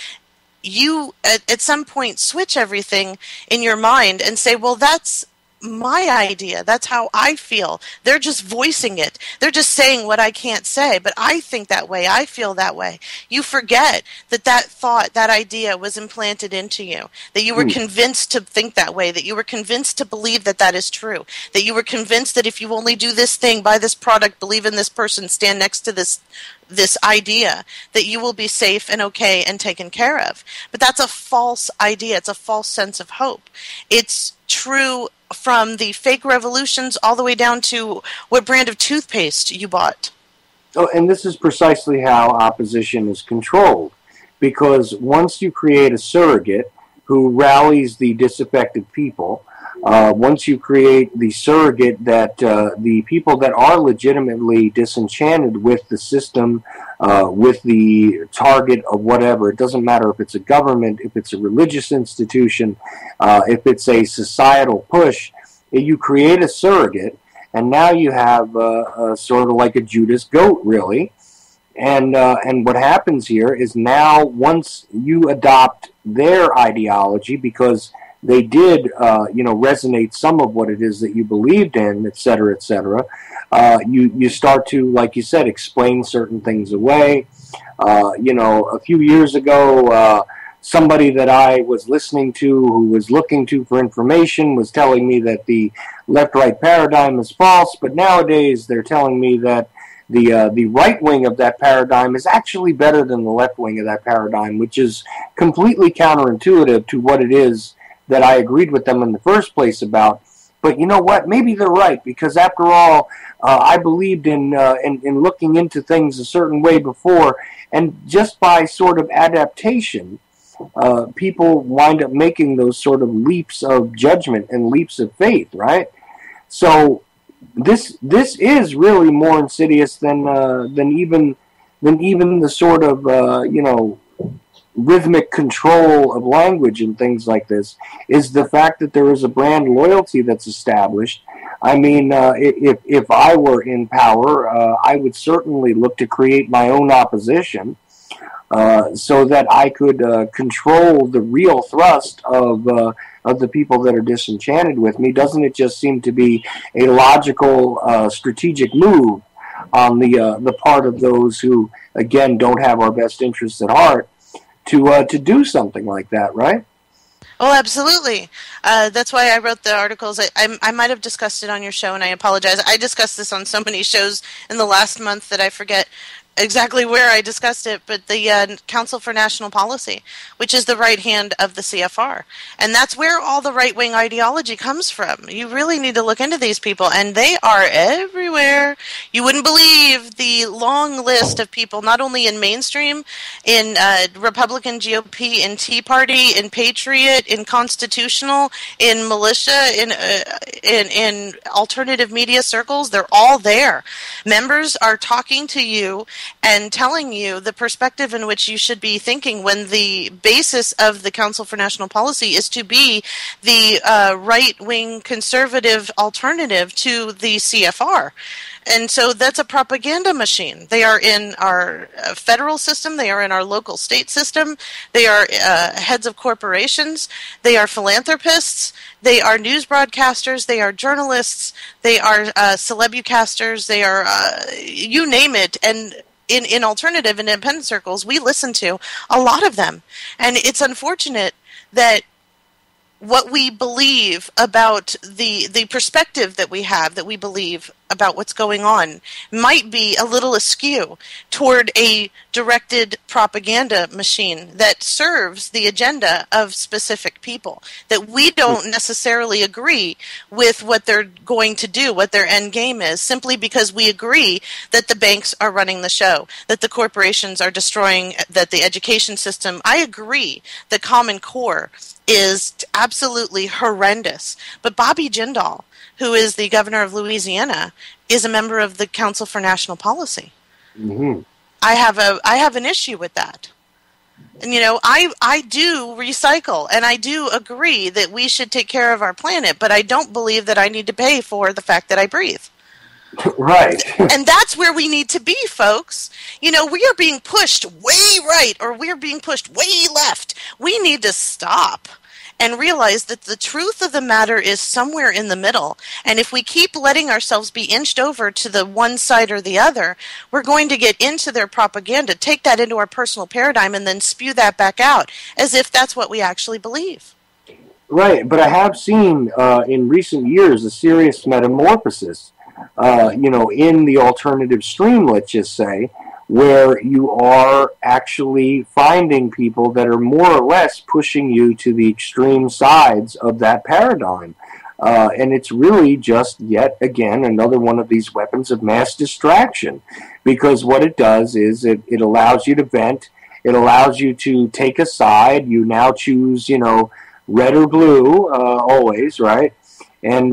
Speaker 5: you at some point switch everything in your mind and say, well, that's my idea. That's how I feel. They're just voicing it. They're just saying what I can't say, but I think that way. I feel that way. You forget that thought, that idea was implanted into you, that you were convinced to think that way, that you were convinced to believe that that is true, that you were convinced that if you only do this thing, buy this product, believe in this person, stand next to this idea, that you will be safe and okay and taken care of. But that's a false idea. It's a false sense of hope. It's true from the fake revolutions all the way down to what brand of toothpaste you bought.
Speaker 4: Oh, and this is precisely how opposition is controlled. Because once you create a surrogate who rallies the disaffected people, once you create the surrogate that the people that are legitimately disenchanted with the system, with the target of whatever, it doesn't matter if it's a government, if it's a religious institution, if it's a societal push, you create a surrogate, and now you have sort of like a Judas goat, really. And what happens here is now once you adopt their ideology, because they did, resonate some of what it is that you believed in, et cetera, you start to, like you said, explain certain things away. A few years ago, somebody that I was listening to who was looking to for information was telling me that the left-right paradigm is false, but nowadays they're telling me that the right wing of that paradigm is actually better than the left wing of that paradigm, which is completely counterintuitive to what it is that I agreed with them in the first place about. But you know what? Maybe they're right, because after all, I believed in looking into things a certain way before, and just by sort of adaptation, people wind up making those sort of leaps of judgment and leaps of faith, right? So this is really more insidious than even the sort of rhythmic control of language and things like this is the fact that there is a brand loyalty that's established. I mean, if I were in power, I would certainly look to create my own opposition so that I could control the real thrust of the people that are disenchanted with me. Doesn't it just seem to be a logical, strategic move on the part of those who, again, don't have our best interests at heart to do something like that, right?
Speaker 5: Oh, absolutely. That's why I wrote the articles. I might have discussed it on your show, and I apologize. I discussed this on so many shows in the last month that I forget exactly where I discussed it, but the Council for National Policy, which is the right hand of the CFR. And that's where all the right-wing ideology comes from. You really need to look into these people, and they are everywhere. You wouldn't believe the long list of people, not only in mainstream, in Republican GOP, in Tea Party, in Patriot, in Constitutional, in militia, in alternative media circles. They're all there. Members are talking to you and telling you the perspective in which you should be thinking when the basis of the Council for National Policy is to be the right-wing conservative alternative to the CFR. And so that's a propaganda machine. They are in our federal system. They are in our local state system. They are heads of corporations. They are philanthropists. They are news broadcasters. They are journalists. They are celebucasters. They are, you name it. And in alternative and independent circles, we listen to a lot of them. And it's unfortunate that what we believe about the perspective that we believe about what's going on might be a little askew toward a directed propaganda machine that serves the agenda of specific people, that we don't necessarily agree with what they're going to do, what their end game is, simply because we agree that the banks are running the show, that the corporations are destroying, that the education system. I agree the Common Core is absolutely horrendous. But Bobby Jindal, who is the governor of Louisiana, is a member of the Council for National Policy.
Speaker 4: Mm-hmm.
Speaker 5: I have an issue with that. And, you know, I do recycle, and I do agree that we should take care of our planet, but I don't believe that I need to pay for the fact that I breathe.
Speaker 4: Right.
Speaker 5: And that's where we need to be, folks. You know, we are being pushed way right or we're being pushed way left. We need to stop and realize that the truth of the matter is somewhere in the middle. And if we keep letting ourselves be inched over to the one side or the other, we're going to get into their propaganda, take that into our personal paradigm, and then spew that back out as if that's what we actually believe.
Speaker 4: Right, but I have seen in recent years a serious metamorphosis, in the alternative stream, let's just say, where you are actually finding people that are more or less pushing you to the extreme sides of that paradigm. And it's really just yet again another one of these weapons of mass distraction, because what it does is it allows you to vent, it allows you to take a side. You now choose, red or blue, always, right? And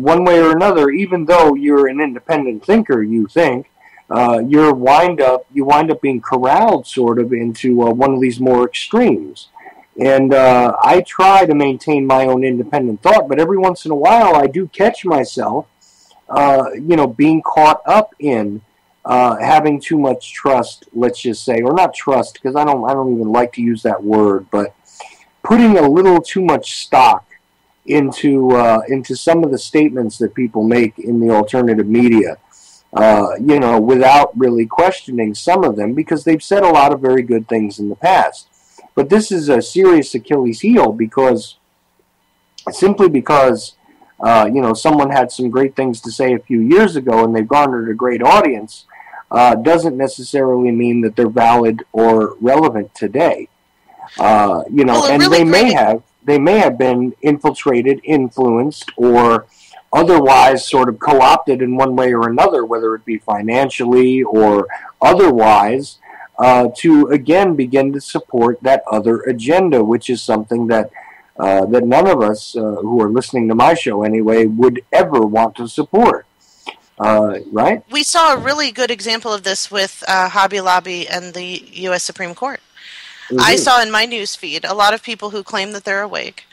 Speaker 4: one way or another, even though you're an independent thinker, you think, you wind up being corralled sort of into one of these more extremes. And I try to maintain my own independent thought, but every once in a while I do catch myself, being caught up in having too much trust, let's just say, or not trust, because I don't even like to use that word, but putting a little too much stock into some of the statements that people make in the alternative media, without really questioning some of them, because they've said a lot of very good things in the past. But this is a serious Achilles heel because someone had some great things to say a few years ago and they've garnered a great audience, doesn't necessarily mean that they're valid or relevant today. They may have been infiltrated, influenced, or otherwise sort of co-opted in one way or another, whether it be financially or otherwise, to again begin to support that other agenda, which is something that none of us who are listening to my show anyway would ever want to support. Right?
Speaker 5: We saw a really good example of this with Hobby Lobby and the U.S. Supreme Court. I saw in my news feed a lot of people who claim that they're awake,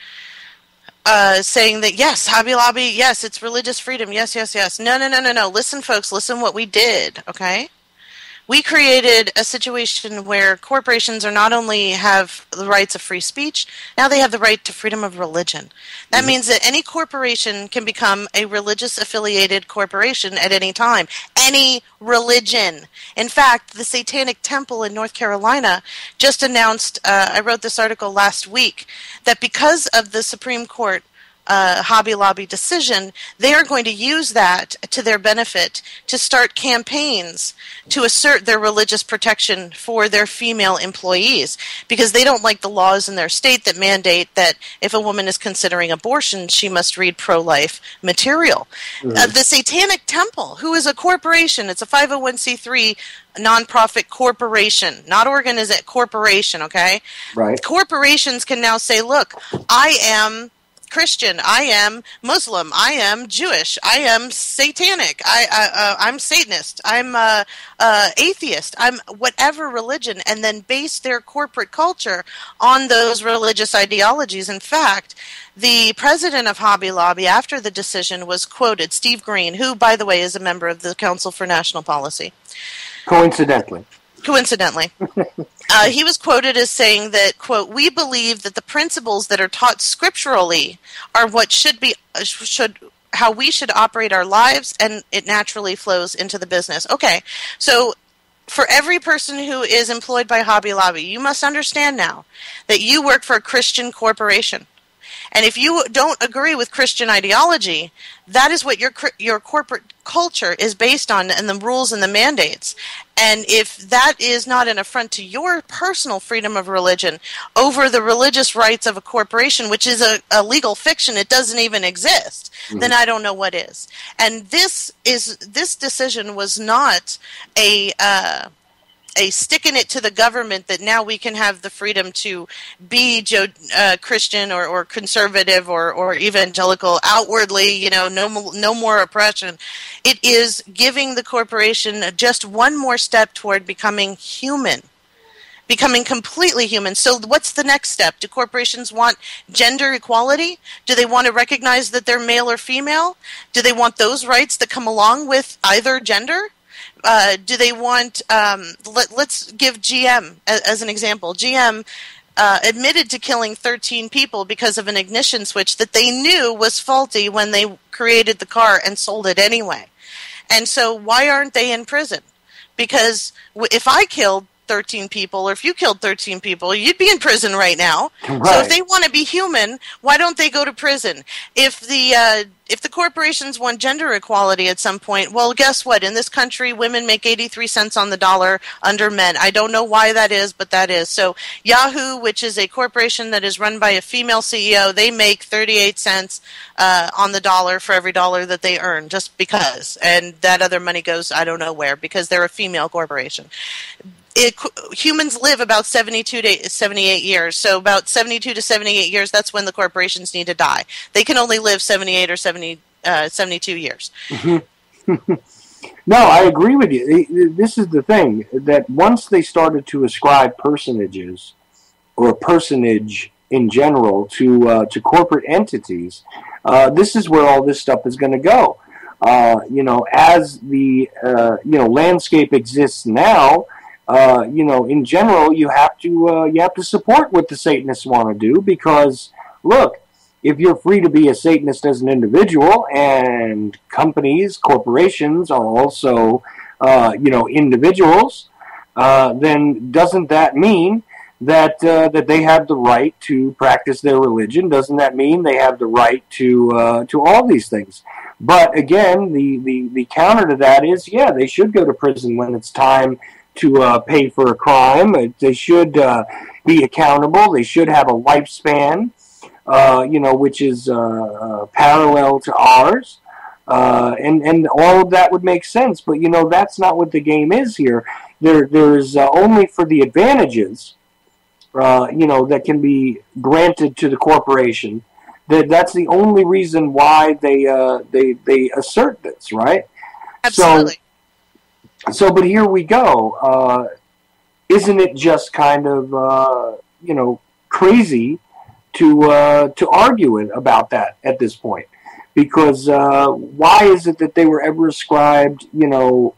Speaker 5: saying that, yes, Hobby Lobby, yes, it's religious freedom, yes, yes, yes. No. Listen, folks, listen what we did, okay? We created a situation where corporations are not only have the rights of free speech, now they have the right to freedom of religion. That means that any corporation can become a religious affiliated corporation at any time. Any religion. In fact, the Satanic Temple in North Carolina just announced, I wrote this article last week, that because of the Supreme Court Hobby Lobby decision, they are going to use that to their benefit to start campaigns to assert their religious protection for their female employees, because they don't like the laws in their state that mandate that if a woman is considering abortion, she must read pro-life material. The Satanic Temple, who is a corporation, it's a 501c3 nonprofit corporation, not organization, corporation, okay?
Speaker 4: Right.
Speaker 5: Corporations can now say, look, I am Christian, I am Muslim, I am Jewish, I am satanic, I'm Satanist, I'm atheist, I'm whatever religion, and then base their corporate culture on those religious ideologies. In fact, the president of Hobby Lobby, after the decision, was quoted, Steve Green, who, by the way, is a member of the Council for National Policy.
Speaker 4: Coincidentally.
Speaker 5: He was quoted as saying that, quote, we believe that the principles that are taught scripturally are what how we should operate our lives, and it naturally flows into the business. Okay, so for every person who is employed by Hobby Lobby, you must understand now that you work for a Christian corporation. And if you don't agree with Christian ideology, that is what your corporate culture is based on, and the rules and the mandates. And if that is not an affront to your personal freedom of religion over the religious rights of a corporation, which is a legal fiction, it doesn't even exist, then I don't know what is. And this decision was not a sticking it to the government that now we can have the freedom to be Christian or conservative or evangelical outwardly, no more oppression. It is giving the corporation just one more step toward becoming human, becoming completely human. So what's the next step? Do corporations want gender equality? Do they want to recognize that they're male or female? Do they want those rights that come along with either gender? Do they want, let's give GM as an example. GM admitted to killing 13 people because of an ignition switch that they knew was faulty when they created the car and sold it anyway. And so why aren't they in prison? Because if I killed 13 people, or if you killed 13 people, you'd be in prison right now. Right. So if they want to be human, why don't they go to prison? If the corporations want gender equality at some point, well, guess what? In this country, women make 83 cents on the dollar under men. I don't know why that is, but that is. So Yahoo, which is a corporation that is run by a female CEO, they make 38 cents on the dollar for every dollar that they earn, just because. And that other money goes, I don't know where, because they're a female corporation. Humans live about 72 to 78 years. So about 72 to 78 years, that's when the corporations need to die. They can only live 78 or 72 years.
Speaker 4: No, I agree with you. This is the thing, that once they started to ascribe personages or personage in general to corporate entities, this is where all this stuff is going to go. As the landscape exists now, in general, you have to support what the Satanists want to do, because, look, if you're free to be a Satanist as an individual, and companies, corporations are also, individuals, then doesn't that mean that they have the right to practice their religion? Doesn't that mean they have the right to all these things? But again, the counter to that is, yeah, they should go to prison when it's time to pay for a crime. They should be accountable. They should have a lifespan, which is parallel to ours. And all of that would make sense. But, that's not what the game is here. There's only for the advantages, that can be granted to the corporation. That's the only reason why they assert this, right?
Speaker 5: Absolutely.
Speaker 4: So, but here we go. isn't it just kind of crazy to argue it about that at this point? Because why is it that they were ever ascribed, the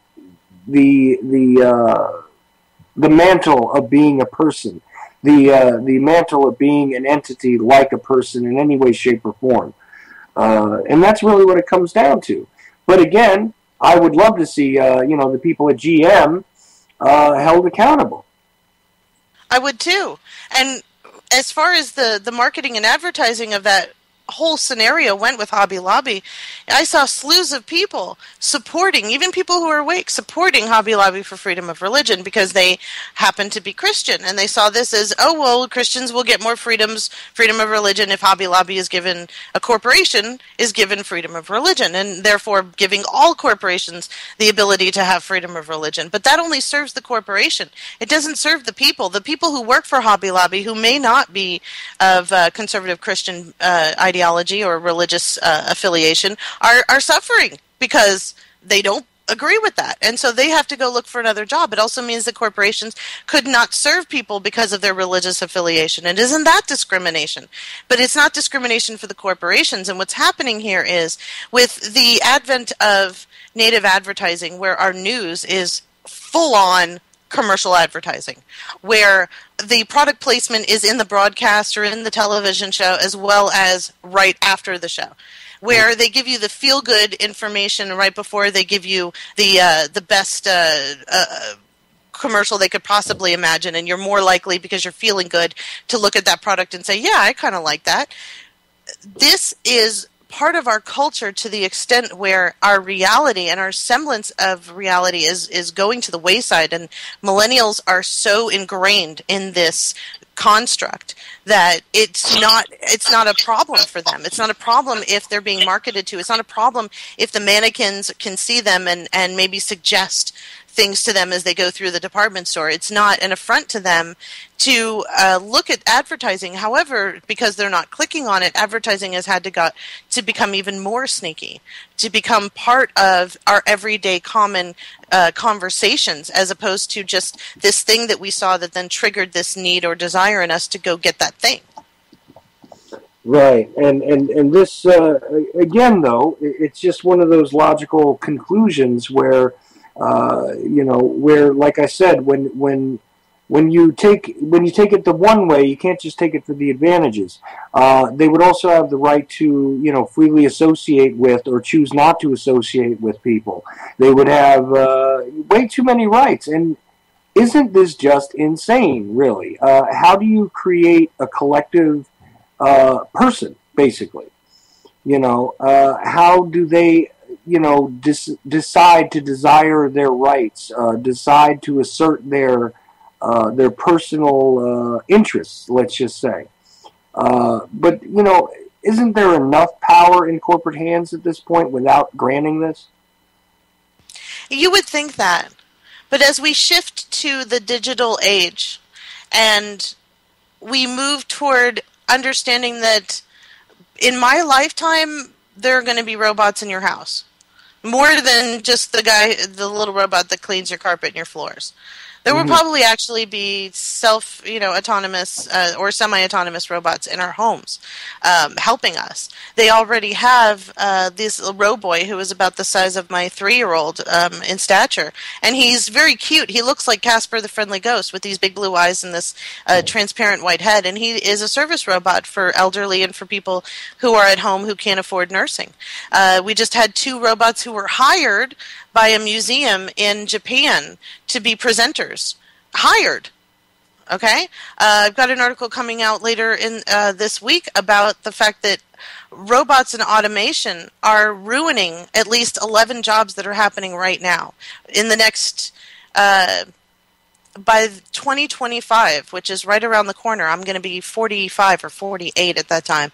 Speaker 4: mantle of being a person, the mantle of being an entity like a person in any way, shape, or form? And that's really what it comes down to. But again, I would love to see the people at GM held accountable.
Speaker 5: I would too. And as far as the marketing and advertising of that whole scenario went with Hobby Lobby, I saw slews of people supporting, even people who are awake, supporting Hobby Lobby for freedom of religion because they happen to be Christian. And they saw this as, oh, well, Christians will get more freedom of religion if Hobby Lobby is given, a corporation is given freedom of religion, and therefore giving all corporations the ability to have freedom of religion. But that only serves the corporation. It doesn't serve the people. The people who work for Hobby Lobby, who may not be of conservative Christian ideology or religious affiliation, are suffering because they don't agree with that. And so they have to go look for another job. It also means that corporations could not serve people because of their religious affiliation. And isn't that discrimination? But it's not discrimination for the corporations. And what's happening here is with the advent of native advertising, where our news is full-on commercial advertising, where the product placement is in the broadcast or in the television show as well as right after the show, where they give you the feel-good information right before they give you the best commercial they could possibly imagine, and you're more likely, because you're feeling good, to look at that product and say, yeah, I kind of like that. This is part of our culture to the extent where our reality and our semblance of reality is going to the wayside, and millennials are so ingrained in this construct that it's not a problem for them. It's not a problem if they're being marketed to. It's not a problem if the mannequins can see them and maybe suggest things to them as they go through the department store. It's not an affront to them to look at advertising. However, because they're not clicking on it, advertising has had to become even more sneaky, to become part of our everyday common conversations, as opposed to just this thing that we saw that then triggered this need or desire in us to go get that thing.
Speaker 4: Right, and this again, though, it's just one of those logical conclusions where, where, like I said, when you take it the one way, you can't just take it for the advantages. They would also have the right to, freely associate with or choose not to associate with people. They would have way too many rights, and isn't this just insane? Really, how do you create a collective person, basically? How do they, decide to desire their rights, decide to assert their personal interests, let's just say. But, isn't there enough power in corporate hands at this point without granting this?
Speaker 5: You would think that. But as we shift to the digital age and we move toward understanding that in my lifetime, there are going to be robots in your house. More than just the little robot that cleans your carpet and your floors. There will probably actually be autonomous or semi-autonomous robots in our homes helping us. They already have this little roboy who is about the size of my 3-year-old in stature, and he's very cute. He looks like Casper the Friendly Ghost with these big blue eyes and this transparent white head, and he is a service robot for elderly and for people who are at home who can't afford nursing. We just had 2 robots who were hired by a museum in Japan to be presenters. Hired. Okay? I've got an article coming out later in this week about the fact that robots and automation are ruining at least 11 jobs that are happening right now. In the next, by 2025, which is right around the corner, I'm going to be 45 or 48 at that time,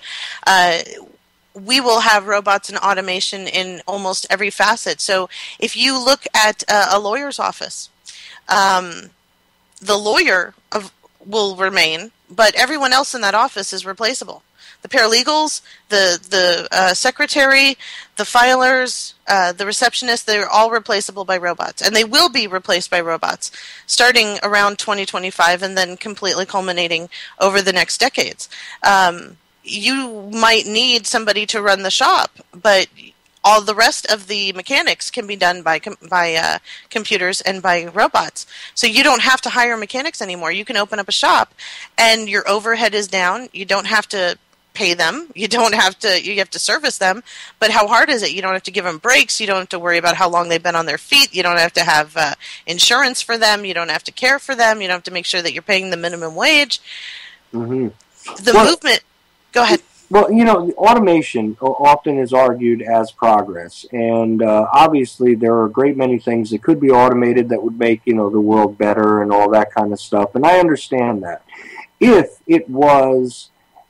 Speaker 5: we will have robots and automation in almost every facet. So if you look at a lawyer's office, the lawyer will remain, but everyone else in that office is replaceable. the paralegals, the secretary, the filers, the receptionist, they're all replaceable by robots. And they will be replaced by robots starting around 2025 and then completely culminating over the next decades. You might need somebody to run the shop, but all the rest of the mechanics can be done by computers and by robots. So you don't have to hire mechanics anymore. You can open up a shop, and your overhead is down. You don't have to pay them. You have to service them. But how hard is it? You don't have to give them breaks. You don't have to worry about how long they've been on their feet. You don't have to have insurance for them. You don't have to care for them. You don't have to make sure that you're paying the minimum wage.
Speaker 4: Mm-hmm.
Speaker 5: Movement. Go ahead.
Speaker 4: Well, automation often is argued as progress, and obviously there are a great many things that could be automated that would make, the world better and all that kind of stuff, and I understand that. If it was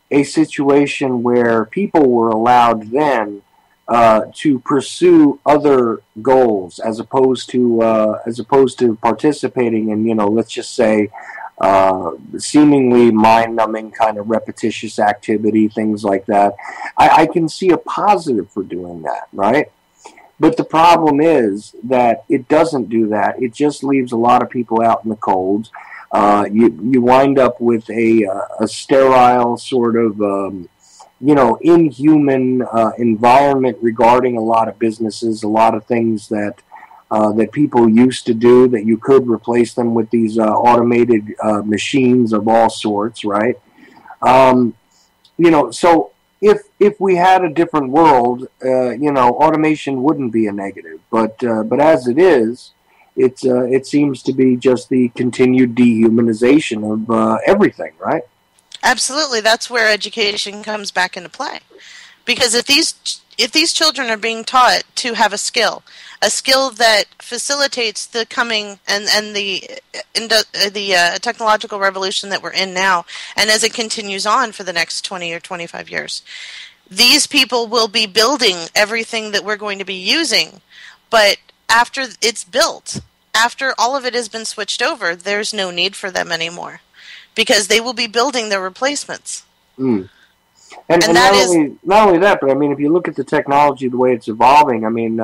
Speaker 4: a situation where people were allowed then to pursue other goals as opposed to participating in, let's just say, seemingly mind-numbing kind of repetitious activity, things like that, I can see a positive for doing that, right? But the problem is that it doesn't do that. It just leaves a lot of people out in the cold. You wind up with a sterile sort of, inhuman environment regarding a lot of businesses, a lot of things that people used to do, that you could replace them with these automated machines of all sorts, right? So if we had a different world, automation wouldn't be a negative. But as it is, it seems to be just the continued dehumanization of everything, right?
Speaker 5: Absolutely. That's where education comes back into play. Because if these children are being taught to have a skill that facilitates the coming and the technological revolution that we're in now, and as it continues on for the next 20 or 25 years, these people will be building everything that we're going to be using. But after it's built, after all of it has been switched over, there's no need for them anymore, because they will be building their replacements.
Speaker 4: Mm. And not only that, but I mean, if you look at the technology, the way it's evolving, I mean,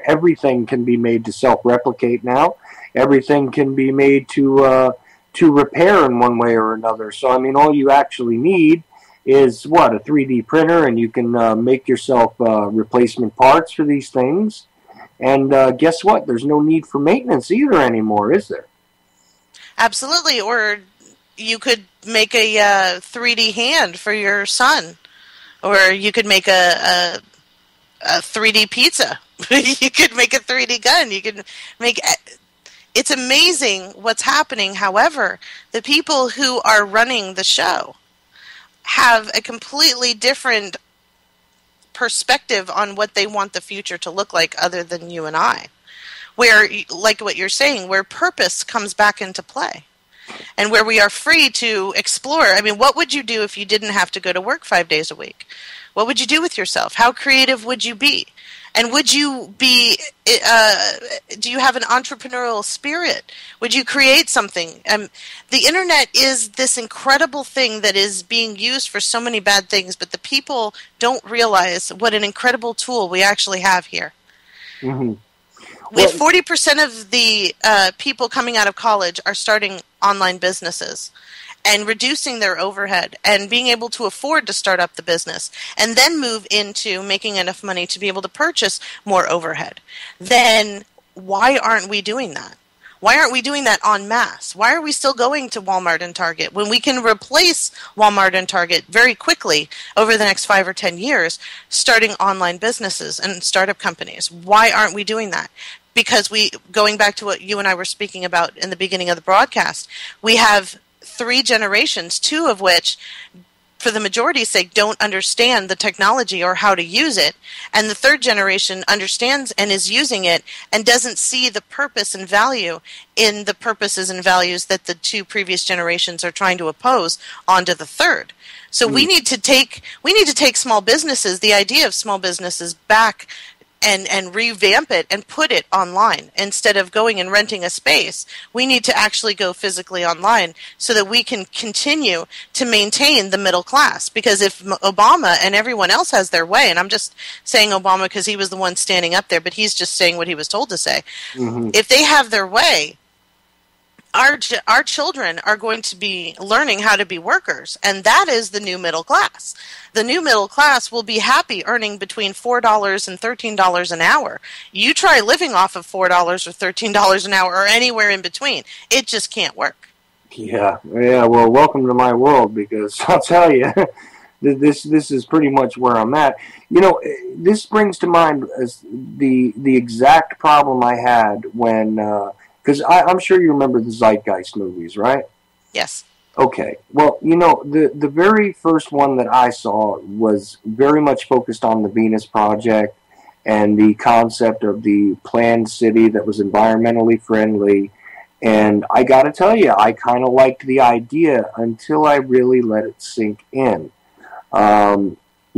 Speaker 4: everything can be made to self-replicate now. Everything can be made to repair in one way or another. So, I mean, all you actually need is, a 3D printer, and you can make yourself replacement parts for these things. And guess what? There's no need for maintenance either anymore, is there?
Speaker 5: Absolutely. Or you could make a 3D hand for your son, or you could make a 3D pizza. You could make a 3D gun. You could make. It's amazing what's happening. However, the people who are running the show have a completely different perspective on what they want the future to look like, other than you and I. Where, like what you're saying, where purpose comes back into play. And where we are free to explore. I mean, what would you do if you didn't have to go to work 5 days a week? What would you do with yourself? How creative would you be? And would you be, do you have an entrepreneurial spirit? Would you create something? The internet is this incredible thing that is being used for so many bad things, but the people don't realize what an incredible tool we actually have here. Mm-hmm. With 40% of the people coming out of college are starting online businesses and reducing their overhead and being able to afford to start up the business and then move into making enough money to be able to purchase more overhead, then why aren't we doing that? Why aren't we doing that en masse? Why are we still going to Walmart and Target when we can replace Walmart and Target very quickly over the next 5 or 10 years, starting online businesses and startup companies? Why aren't we doing that? Because going back to what you and I were speaking about in the beginning of the broadcast, we have 3 generations, 2 of which, for the majority's sake, don't understand the technology or how to use it. And the 3rd generation understands and is using it and doesn't see the purpose and value in the purposes and values that the 2 previous generations are trying to oppose onto the 3rd. So we need to take small businesses, the idea of small businesses, back and revamp it and put it online instead of going and renting a space. We need to actually go physically online so that we can continue to maintain the middle class. Because if Obama and everyone else has their way, and I'm just saying Obama because he was the one standing up there, but he's just saying what he was told to say. Mm-hmm. If they have their way, our children are going to be learning how to be workers, and that is the new middle class. The new middle class will be happy earning between $4 and $13 an hour. You try living off of $4 or $13 an hour or anywhere in between. It just can't work.
Speaker 4: Yeah. Well, welcome to my world, because I'll tell you, this is pretty much where I'm at. You know, this brings to mind the exact problem I had when. Because I'm sure you remember the Zeitgeist movies, right?
Speaker 5: Yes.
Speaker 4: Okay. Well, you know, the very first one that I saw was very much focused on the Venus Project and the concept of the planned city that was environmentally friendly. And I got to tell you, I kind of liked the idea until I really let it sink in. You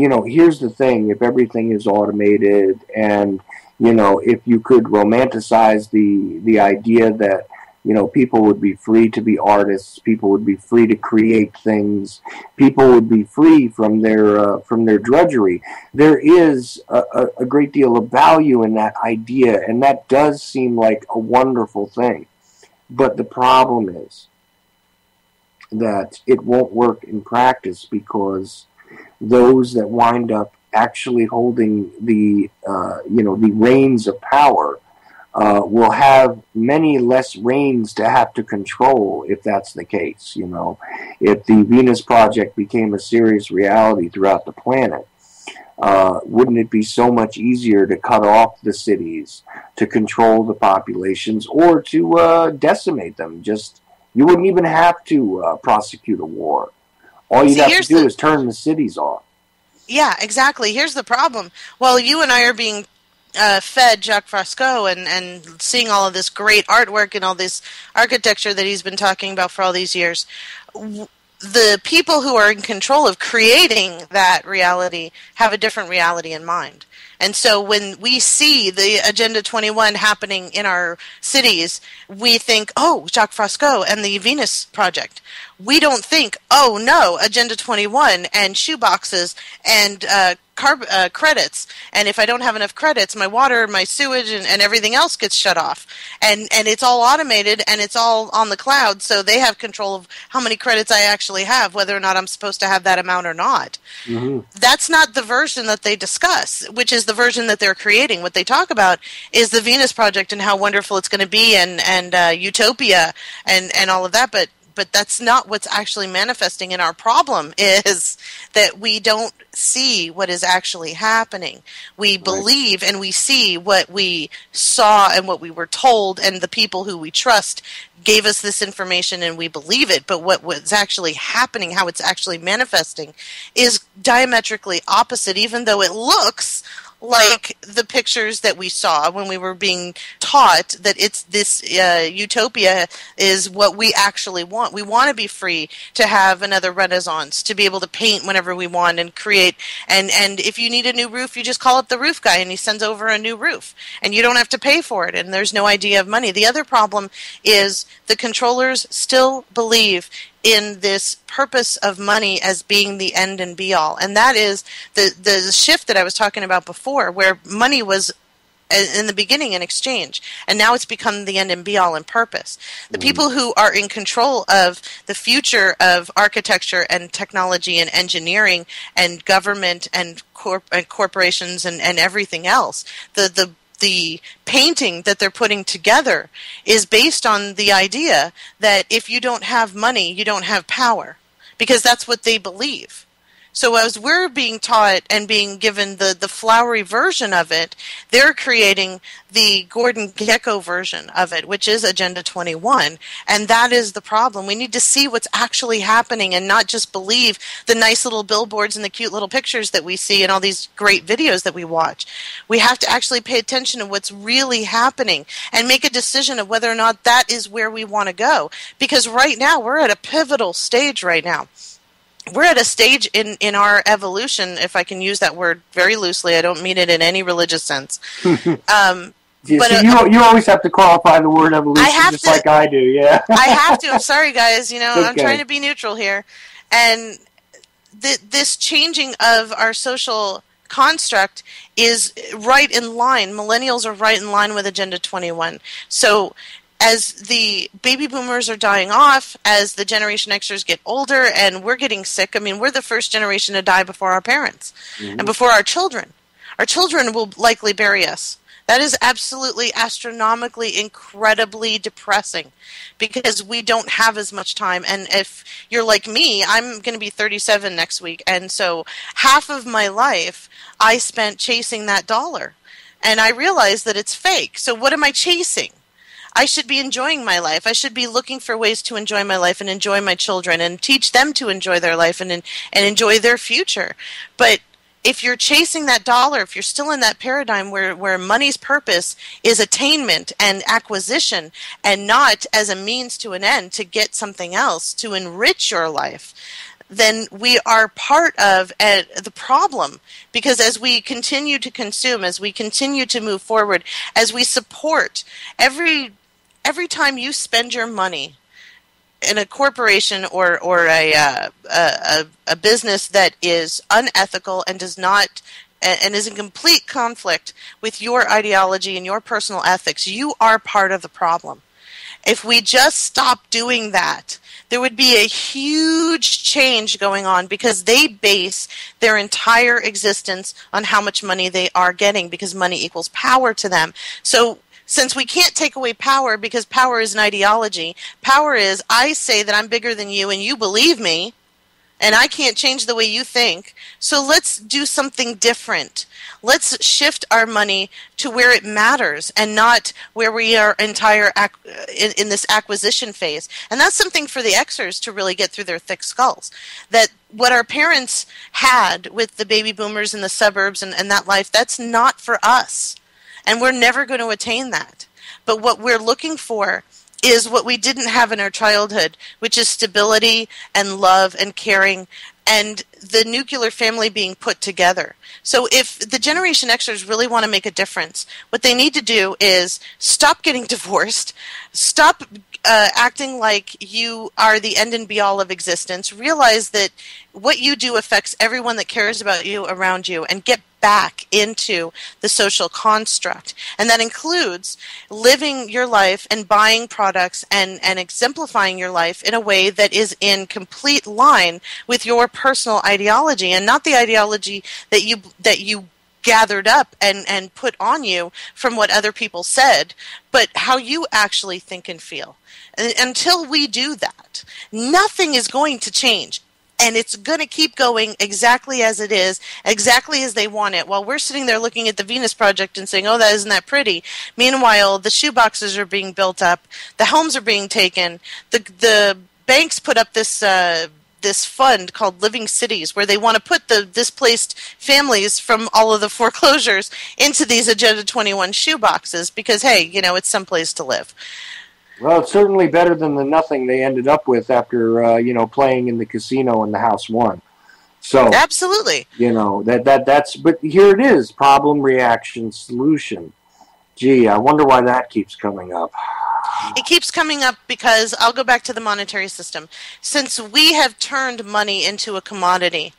Speaker 4: know, here's the thing. If everything is automated and you know, if you could romanticize the idea that, you know, people would be free to be artists, people would be free to create things, people would be free from their drudgery. There is a great deal of value in that idea, and that does seem like a wonderful thing. But the problem is that it won't work in practice, because those that wind up actually holding the reins of power will have many less reins to have to control if that's the case. You know, if the Venus Project became a serious reality throughout the planet, wouldn't it be so much easier to cut off the cities, to control the populations, or to decimate them? Just, you wouldn't even have to prosecute a war. All you'd have to do is turn the cities off.
Speaker 5: Yeah, exactly. Here's the problem. Well, you and I are being fed Jacques Fresco and seeing all of this great artwork and all this architecture that he's been talking about for all these years. The people who are in control of creating that reality have a different reality in mind. And so when we see the Agenda 21 happening in our cities, we think, oh, Jacques Fresco and the Venus Project. We don't think, oh, no, Agenda 21 and shoeboxes and credits. And if I don't have enough credits, my water, my sewage, and everything else gets shut off. And it's all automated, and it's all on the cloud, so they have control of how many credits I actually have, whether or not I'm supposed to have that amount or not. Mm-hmm. That's not the version that they discuss, which is the version that they're creating. What they talk about is the Venus Project and how wonderful it's going to be, and utopia and all of that, but that's not what's actually manifesting. And our problem is that we don't see what is actually happening. We believe and we see what we saw and what we were told, and the people who we trust gave us this information and we believe it. But what's actually happening, how it's actually manifesting, is diametrically opposite, even though it looks like the pictures that we saw when we were being taught that it's this utopia is what we actually want. We want to be free to have another Renaissance, to be able to paint whenever we want and create. And if you need a new roof, you just call up the roof guy and he sends over a new roof. And you don't have to pay for it, and there's no idea of money. The other problem is the controllers still believe in this purpose of money as being the end and be all. And that is the shift that I was talking about before, where money was in the beginning an exchange, and now it's become the end and be all and purpose. The people who are in control of the future of architecture and technology and engineering and government and corporations and everything else, the painting that they're putting together is based on the idea that if you don't have money, you don't have power, because that's what they believe. So as we're being taught and being given the flowery version of it, they're creating the Gordon Gekko version of it, which is Agenda 21. And that is the problem. We need to see what's actually happening and not just believe the nice little billboards and the cute little pictures that we see and all these great videos that we watch. We have to actually pay attention to what's really happening and make a decision of whether or not that is where we want to go. Because right now, we're at a pivotal stage right now. we're at a stage in our evolution, if I can use that word very loosely. I don't mean it in any religious sense.
Speaker 4: But you always have to qualify the word evolution just like I do, yeah.
Speaker 5: I have to. I'm sorry, guys. You know,
Speaker 4: okay.
Speaker 5: I'm trying to be neutral here. And this changing of our social construct is right in line. Millennials are right in line with Agenda 21. So as the baby boomers are dying off, as the Generation Xers get older and we're getting sick, I mean, we're the first generation to die before our parents and before our children. Our children will likely bury us. That is absolutely astronomically, incredibly depressing because we don't have as much time. And if you're like me, I'm going to be 37 next week. And so half of my life I spent chasing that dollar. And I realized that it's fake. So what am I chasing? I should be enjoying my life. I should be looking for ways to enjoy my life and enjoy my children and teach them to enjoy their life and enjoy their future. But if you're chasing that dollar, if you're still in that paradigm where money's purpose is attainment and acquisition and not as a means to an end to get something else, to enrich your life, then we are part of the problem. Because as we continue to consume, as we continue to move forward, as we support, every time you spend your money in a corporation or a business that is unethical and does not and is in complete conflict with your ideology and your personal ethics, you are part of the problem. If we just stop doing that, there would be a huge change going on because they base their entire existence on how much money they are getting because money equals power to them. So since we can't take away power because power is an ideology, power is I say that I'm bigger than you and you believe me, and I can't change the way you think, so let's do something different. Let's shift our money to where it matters and not where we are in this acquisition phase. And that's something for the Xers to really get through their thick skulls. That what our parents had with the baby boomers in the suburbs and that life, that's not for us. And we're never going to attain that. But what we're looking for is what we didn't have in our childhood, which is stability and love and caring and the nuclear family being put together. So if the Generation Xers really want to make a difference, what they need to do is stop getting divorced, stop acting like you are the end and be-all of existence, realize that what you do affects everyone that cares about you around you, and get back into the social construct. And that includes living your life and buying products and exemplifying your life in a way that is in complete line with your personal ideology and not the ideology that you gathered up and put on you from what other people said, but how you actually think and feel. And until we do that, nothing is going to change. And it's going to keep going exactly as it is, exactly as they want it, while we're sitting there looking at the Venus Project and saying, oh, isn't that pretty? Meanwhile, the shoeboxes are being built up, the homes are being taken, the banks put up this fund called Living Cities, where they want to put the displaced families from all of the foreclosures into these Agenda 21 shoeboxes because, hey, it's someplace to live.
Speaker 4: Well, it's certainly better than the nothing they ended up with after, playing in the casino and the house won. So
Speaker 5: absolutely,
Speaker 4: that's. But here it is: problem, reaction, solution. Gee, I wonder why that keeps coming up.
Speaker 5: It keeps coming up because I'll go back to the monetary system. Since we have turned money into a commodity,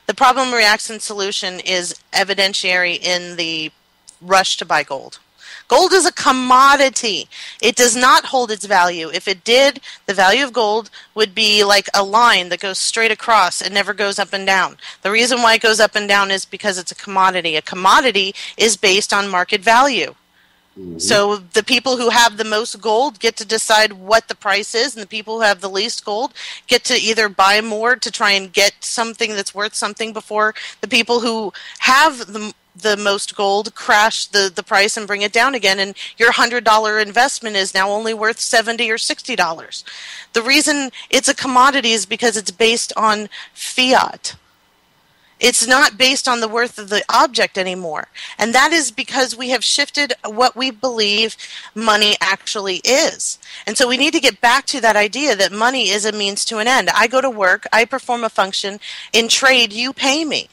Speaker 5: the problem, reaction, solution is evidentiary in the rush to buy gold. Gold is a commodity. It does not hold its value. If it did, the value of gold would be like a line that goes straight across and never goes up and down. The reason why it goes up and down is because it's a commodity. A commodity is based on market value. Mm-hmm. So the people who have the most gold get to decide what the price is, and the people who have the least gold get to either buy more to try and get something that's worth something before the people who have the most gold crash the price and bring it down again, and your $100 investment is now only worth $70 or $60. The reason it's a commodity is because it's based on fiat. It's not based on the worth of the object anymore. And that is because we have shifted what we believe money actually is. And so we need to get back to that idea that money is a means to an end. I go to work, I perform a function, in trade you pay me.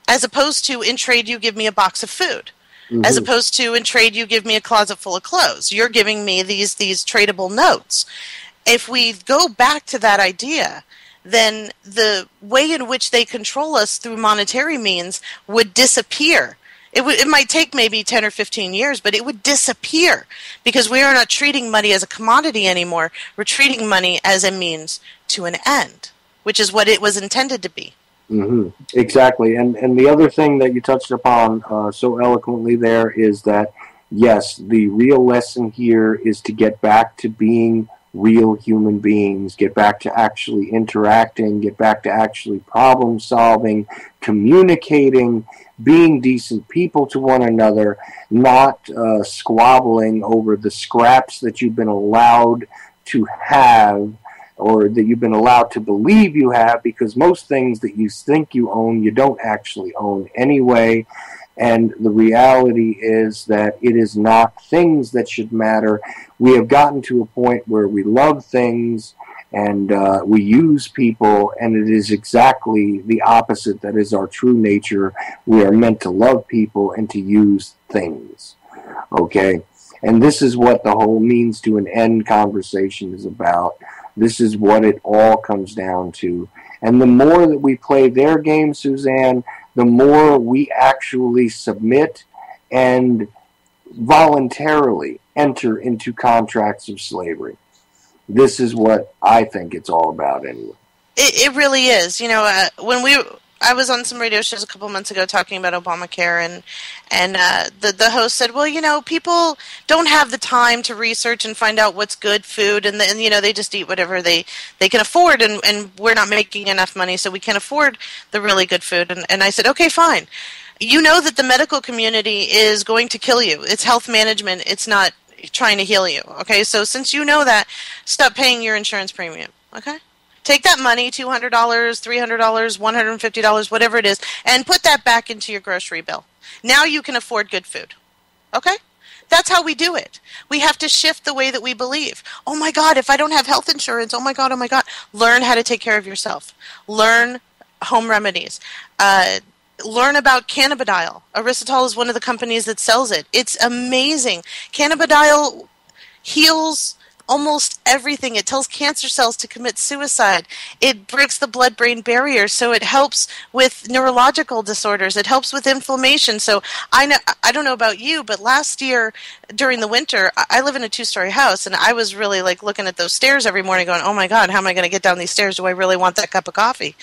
Speaker 5: As opposed to in trade you give me a box of food. Mm-hmm. As opposed to in trade you give me a closet full of clothes. You're giving me these tradable notes. If we go back to that idea, then the way in which they control us through monetary means would disappear. It might take maybe 10 or 15 years, but it would disappear because we are not treating money as a commodity anymore. We're treating money as a means to an end, which is what it was intended to be.
Speaker 4: Mm-hmm. Exactly. And the other thing that you touched upon so eloquently there is that, yes, the real lesson here is to get back to being real human beings, get back to actually interacting, get back to actually problem solving, communicating, being decent people to one another, not squabbling over the scraps that you've been allowed to have or that you've been allowed to believe you have, because most things that you think you own, you don't actually own anyway. And the reality is that it is not things that should matter. We have gotten to a point where we love things and we use people, and it is exactly the opposite that is our true nature. We are meant to love people and to use things. Okay? And this is what the whole means to an end conversation is about. This is what it all comes down to. And the more that we play their game, Suzanne, the more we actually submit and voluntarily enter into contracts of slavery. This is what I think it's all about anyway.
Speaker 5: It really is. You know, I was on some radio shows a couple months ago talking about Obamacare, and the host said, well, you know, people don't have the time to research and find out what's good food, and you know, they just eat whatever they can afford, and we're not making enough money, so we can't afford the really good food. And I said, okay, fine. You know that the medical community is going to kill you. It's health management. It's not trying to heal you. Okay, so since you know that, stop paying your insurance premium. Okay? Take that money, $200, $300, $150, whatever it is, and put that back into your grocery bill. Now you can afford good food. Okay? That's how we do it. We have to shift the way that we believe. Oh my God, if I don't have health insurance, oh my God. Learn how to take care of yourself. Learn home remedies. Learn about cannabidiol. Erythritol is one of the companies that sells it. It's amazing. Cannabidiol heals almost everything. It tells cancer cells to commit suicide. It breaks the blood-brain barrier, so it helps with neurological disorders. It helps with inflammation. So I don't know about you, but last year during the winter, I live in a 2-story house, and I was really like looking at those stairs every morning going, oh my God, how am I going to get down these stairs? Do I really want that cup of coffee?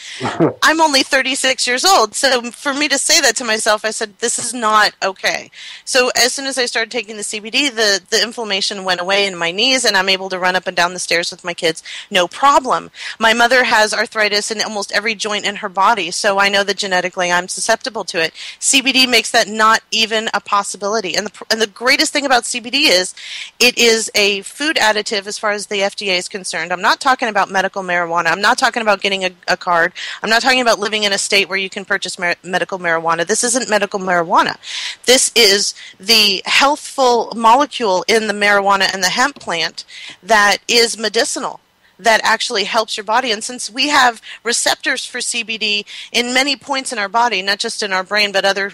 Speaker 5: I'm only 36 years old, so for me to say that to myself, I said, this is not okay. So as soon as I started taking the CBD, the inflammation went away in my knees, and I'm able to run up and down the stairs with my kids, no problem. My mother has arthritis in almost every joint in her body, so I know that genetically I'm susceptible to it. CBD makes that not even a possibility. And the greatest thing about CBD is it is a food additive as far as the FDA is concerned. I'm not talking about medical marijuana. I'm not talking about getting a card. I'm not talking about living in a state where you can purchase medical marijuana. This isn't medical marijuana. This is the healthful molecule in the marijuana and the hemp plant that is medicinal, that actually helps your body. And since we have receptors for CBD in many points in our body, not just in our brain, but other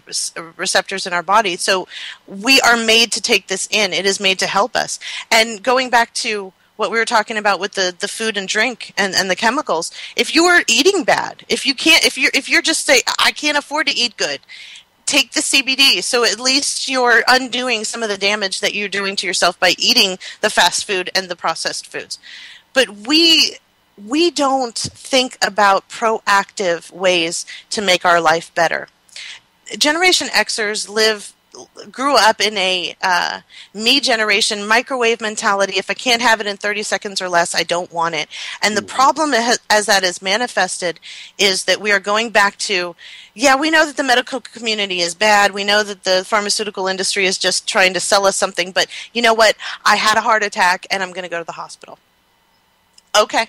Speaker 5: receptors in our body, so we are made to take this in. It is made to help us. And going back to what we were talking about with the food and drink and the chemicals, if you are eating bad, if you're just say, I can't afford to eat good, take the CBD, so at least you're undoing some of the damage that you're doing to yourself by eating the fast food and the processed foods. But we don't think about proactive ways to make our life better. Generation Xers grew up in a me generation microwave mentality. If I can't have it in 30 seconds or less, I don't want it. And the problem as that is manifested is that we are going back to, yeah, we know that the medical community is bad. We know that the pharmaceutical industry is just trying to sell us something. But you know what? I had a heart attack and I'm going to go to the hospital. Okay.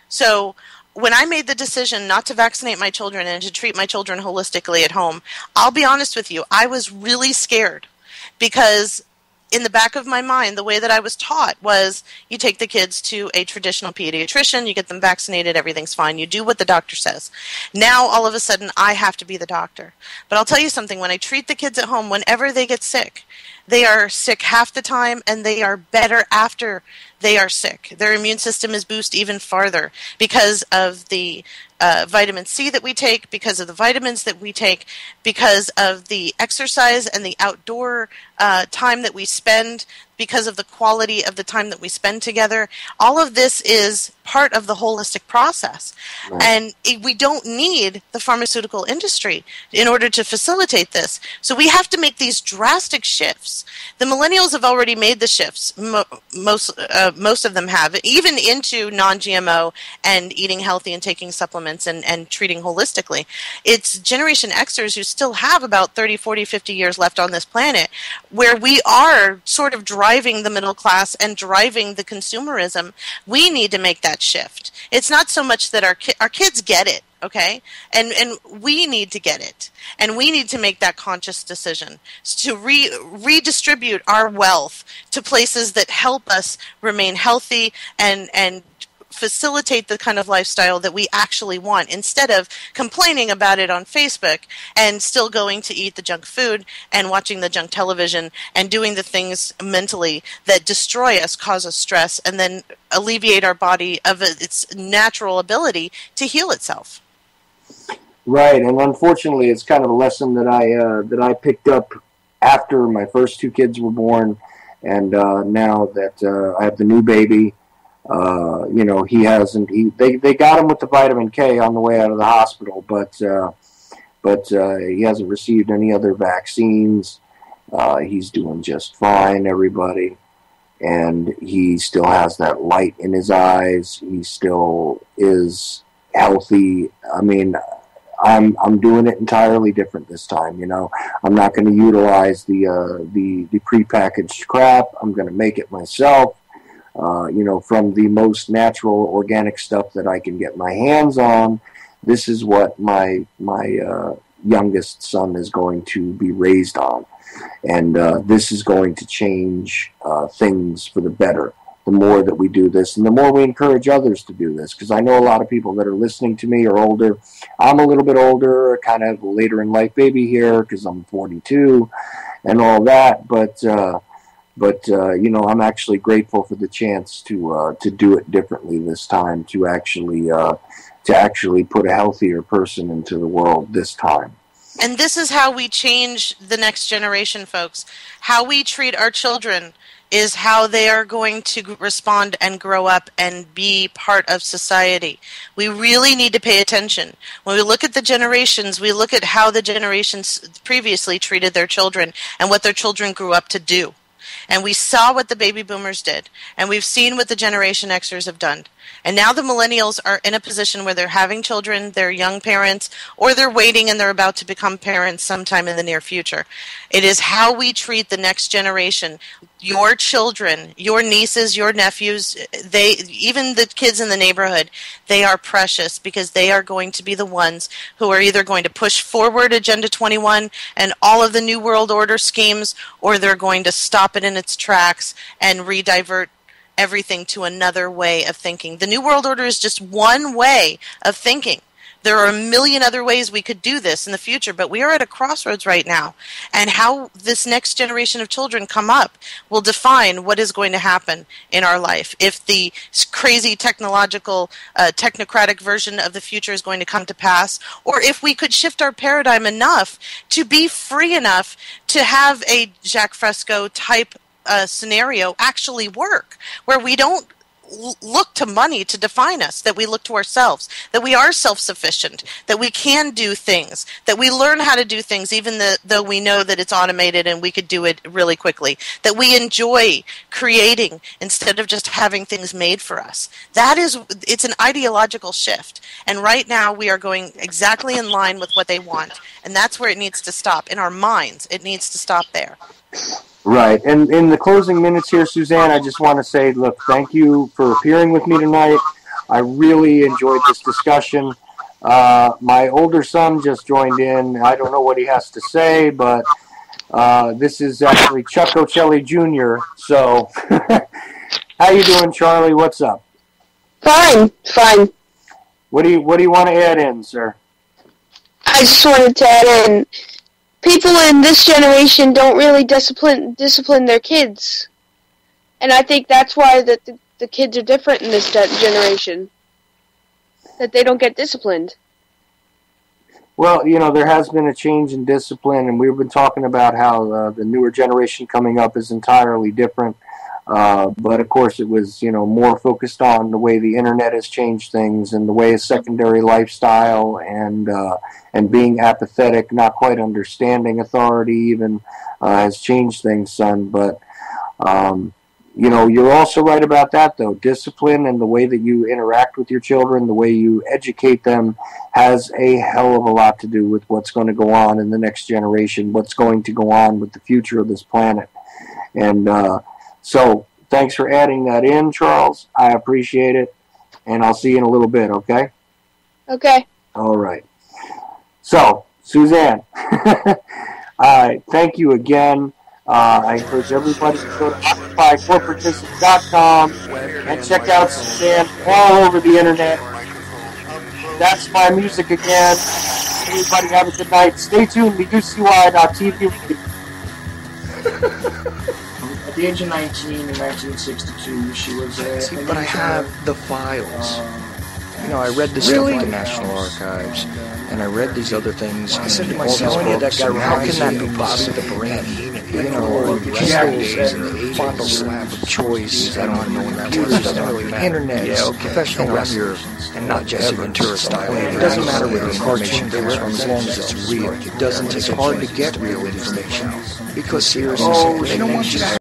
Speaker 5: So when I made the decision not to vaccinate my children and to treat my children holistically at home, I'll be honest with you, I was really scared because in the back of my mind, the way that I was taught was you take the kids to a traditional pediatrician, you get them vaccinated, everything's fine. You do what the doctor says. Now, all of a sudden, I have to be the doctor. But I'll tell you something, when I treat the kids at home, whenever they get sick, they are sick half the time and they are better after they are sick. Their immune system is boosted even farther because of the vitamin C that we take, because of the vitamins that we take, because of the exercise and the outdoor time that we spend, because of the quality of the time that we spend together. All of this is part of the holistic process. Right. And we don't need the pharmaceutical industry in order to facilitate this. So we have to make these drastic shifts. The millennials have already made the shifts. Most of them have, even into non-GMO and eating healthy and taking supplements and treating holistically. It's Generation Xers who still have about 30, 40, 50 years left on this planet where we are sort of driving the middle class and driving the consumerism. We need to make that shift. It's not so much that our kids get it, okay? And we need to get it. And we need to make that conscious decision to redistribute our wealth to places that help us remain healthy and facilitate the kind of lifestyle that we actually want, instead of complaining about it on Facebook and still going to eat the junk food and watching the junk television and doing the things mentally that destroy us, cause us stress, and then alleviate our body of its natural ability to heal itself.
Speaker 4: Right, and unfortunately, it's kind of a lesson that I picked up after my first two kids were born, and now that I have the new baby. He hasn't. They got him with the vitamin K on the way out of the hospital, but he hasn't received any other vaccines. He's doing just fine, everybody, and he still has that light in his eyes. He still is healthy. I mean, I'm doing it entirely different this time. I'm not going to utilize the prepackaged crap. I'm going to make it myself. From the most natural organic stuff that I can get my hands on. This is what my youngest son is going to be raised on. And this is going to change things for the better. The more that we do this and the more we encourage others to do this. Because I know a lot of people that are listening to me are older. I'm a little bit older, kind of later in life baby here because I'm 42 and all that. But I'm actually grateful for the chance to do it differently this time, to actually put a healthier person into the world this time.
Speaker 5: And this is how we change the next generation, folks. How we treat our children is how they are going to respond and grow up and be part of society. We really need to pay attention. When we look at the generations, we look at how the generations previously treated their children and what their children grew up to do. And we saw what the baby boomers did. And we've seen what the Generation Xers have done. And now the millennials are in a position where they're having children, they're young parents, or they're waiting and they're about to become parents sometime in the near future. It is how we treat the next generation. Your children, your nieces, your nephews, even the kids in the neighborhood, they are precious because they are going to be the ones who are either going to push forward Agenda 21 and all of the New World Order schemes, or they're going to stop it in its tracks and redivert everything to another way of thinking. The New World Order is just one way of thinking. There are a million other ways we could do this in the future, but we are at a crossroads right now. And how this next generation of children come up will define what is going to happen in our life. If the crazy technological, technocratic version of the future is going to come to pass, or if we could shift our paradigm enough to be free enough to have a Jacques Fresco type scenario actually work, where we don't look to money to define us, that we look to ourselves, that we are self-sufficient, that we can do things, that we learn how to do things even though we know that it's automated and we could do it really quickly, that we enjoy creating instead of just having things made for us. It's an ideological shift. And right now we are going exactly in line with what they want. And that's where it needs to stop. In our minds, it needs to stop there.
Speaker 4: Right. And in the closing minutes here, Suzanne, I just want to say, look, thank you for appearing with me tonight. I really enjoyed this discussion. My older son just joined in. I don't know what he has to say, but this is actually Chuck Ochelli Jr. So, how you doing, Charlie? What's up?
Speaker 6: Fine.
Speaker 4: What do you want to add in, sir?
Speaker 6: I just wanted to add in, people in this generation don't really discipline their kids. And I think that's why the kids are different in this generation. That they don't get disciplined.
Speaker 4: Well, there has been a change in discipline, and we've been talking about how the newer generation coming up is entirely different. But, of course, it was, more focused on the way the Internet has changed things and the way a secondary lifestyle and being apathetic, not quite understanding authority even has changed things, son. But, you're also right about that, though. Discipline and the way that you interact with your children, the way you educate them, has a hell of a lot to do with what's going to go on in the next generation, what's going to go on with the future of this planet. And so thanks for adding that in, Charles. I appreciate it. And I'll see you in a little bit, okay?
Speaker 6: Okay.
Speaker 4: All right. So, Suzanne, thank you again. I encourage everybody to go to OccupyCorporatism.com and check out Suzanne all over the internet. That's my music again. Everybody have a good night. Stay tuned to UCY.tv.
Speaker 3: At the age of 19 in 1962, she was
Speaker 1: See, but I have the files. I read this stuff at the National Archives, and I read these other things. I said to myself, how can that be possible? The brain, the fondle slab of choice. I don't know when that was. It doesn't really matter. Internet, professional wrestlers, and not Jesse Ventura style. It doesn't matter where the cartoon comes from, as long as it's real. It doesn't take hard to get real information, because seriously, they don't want you to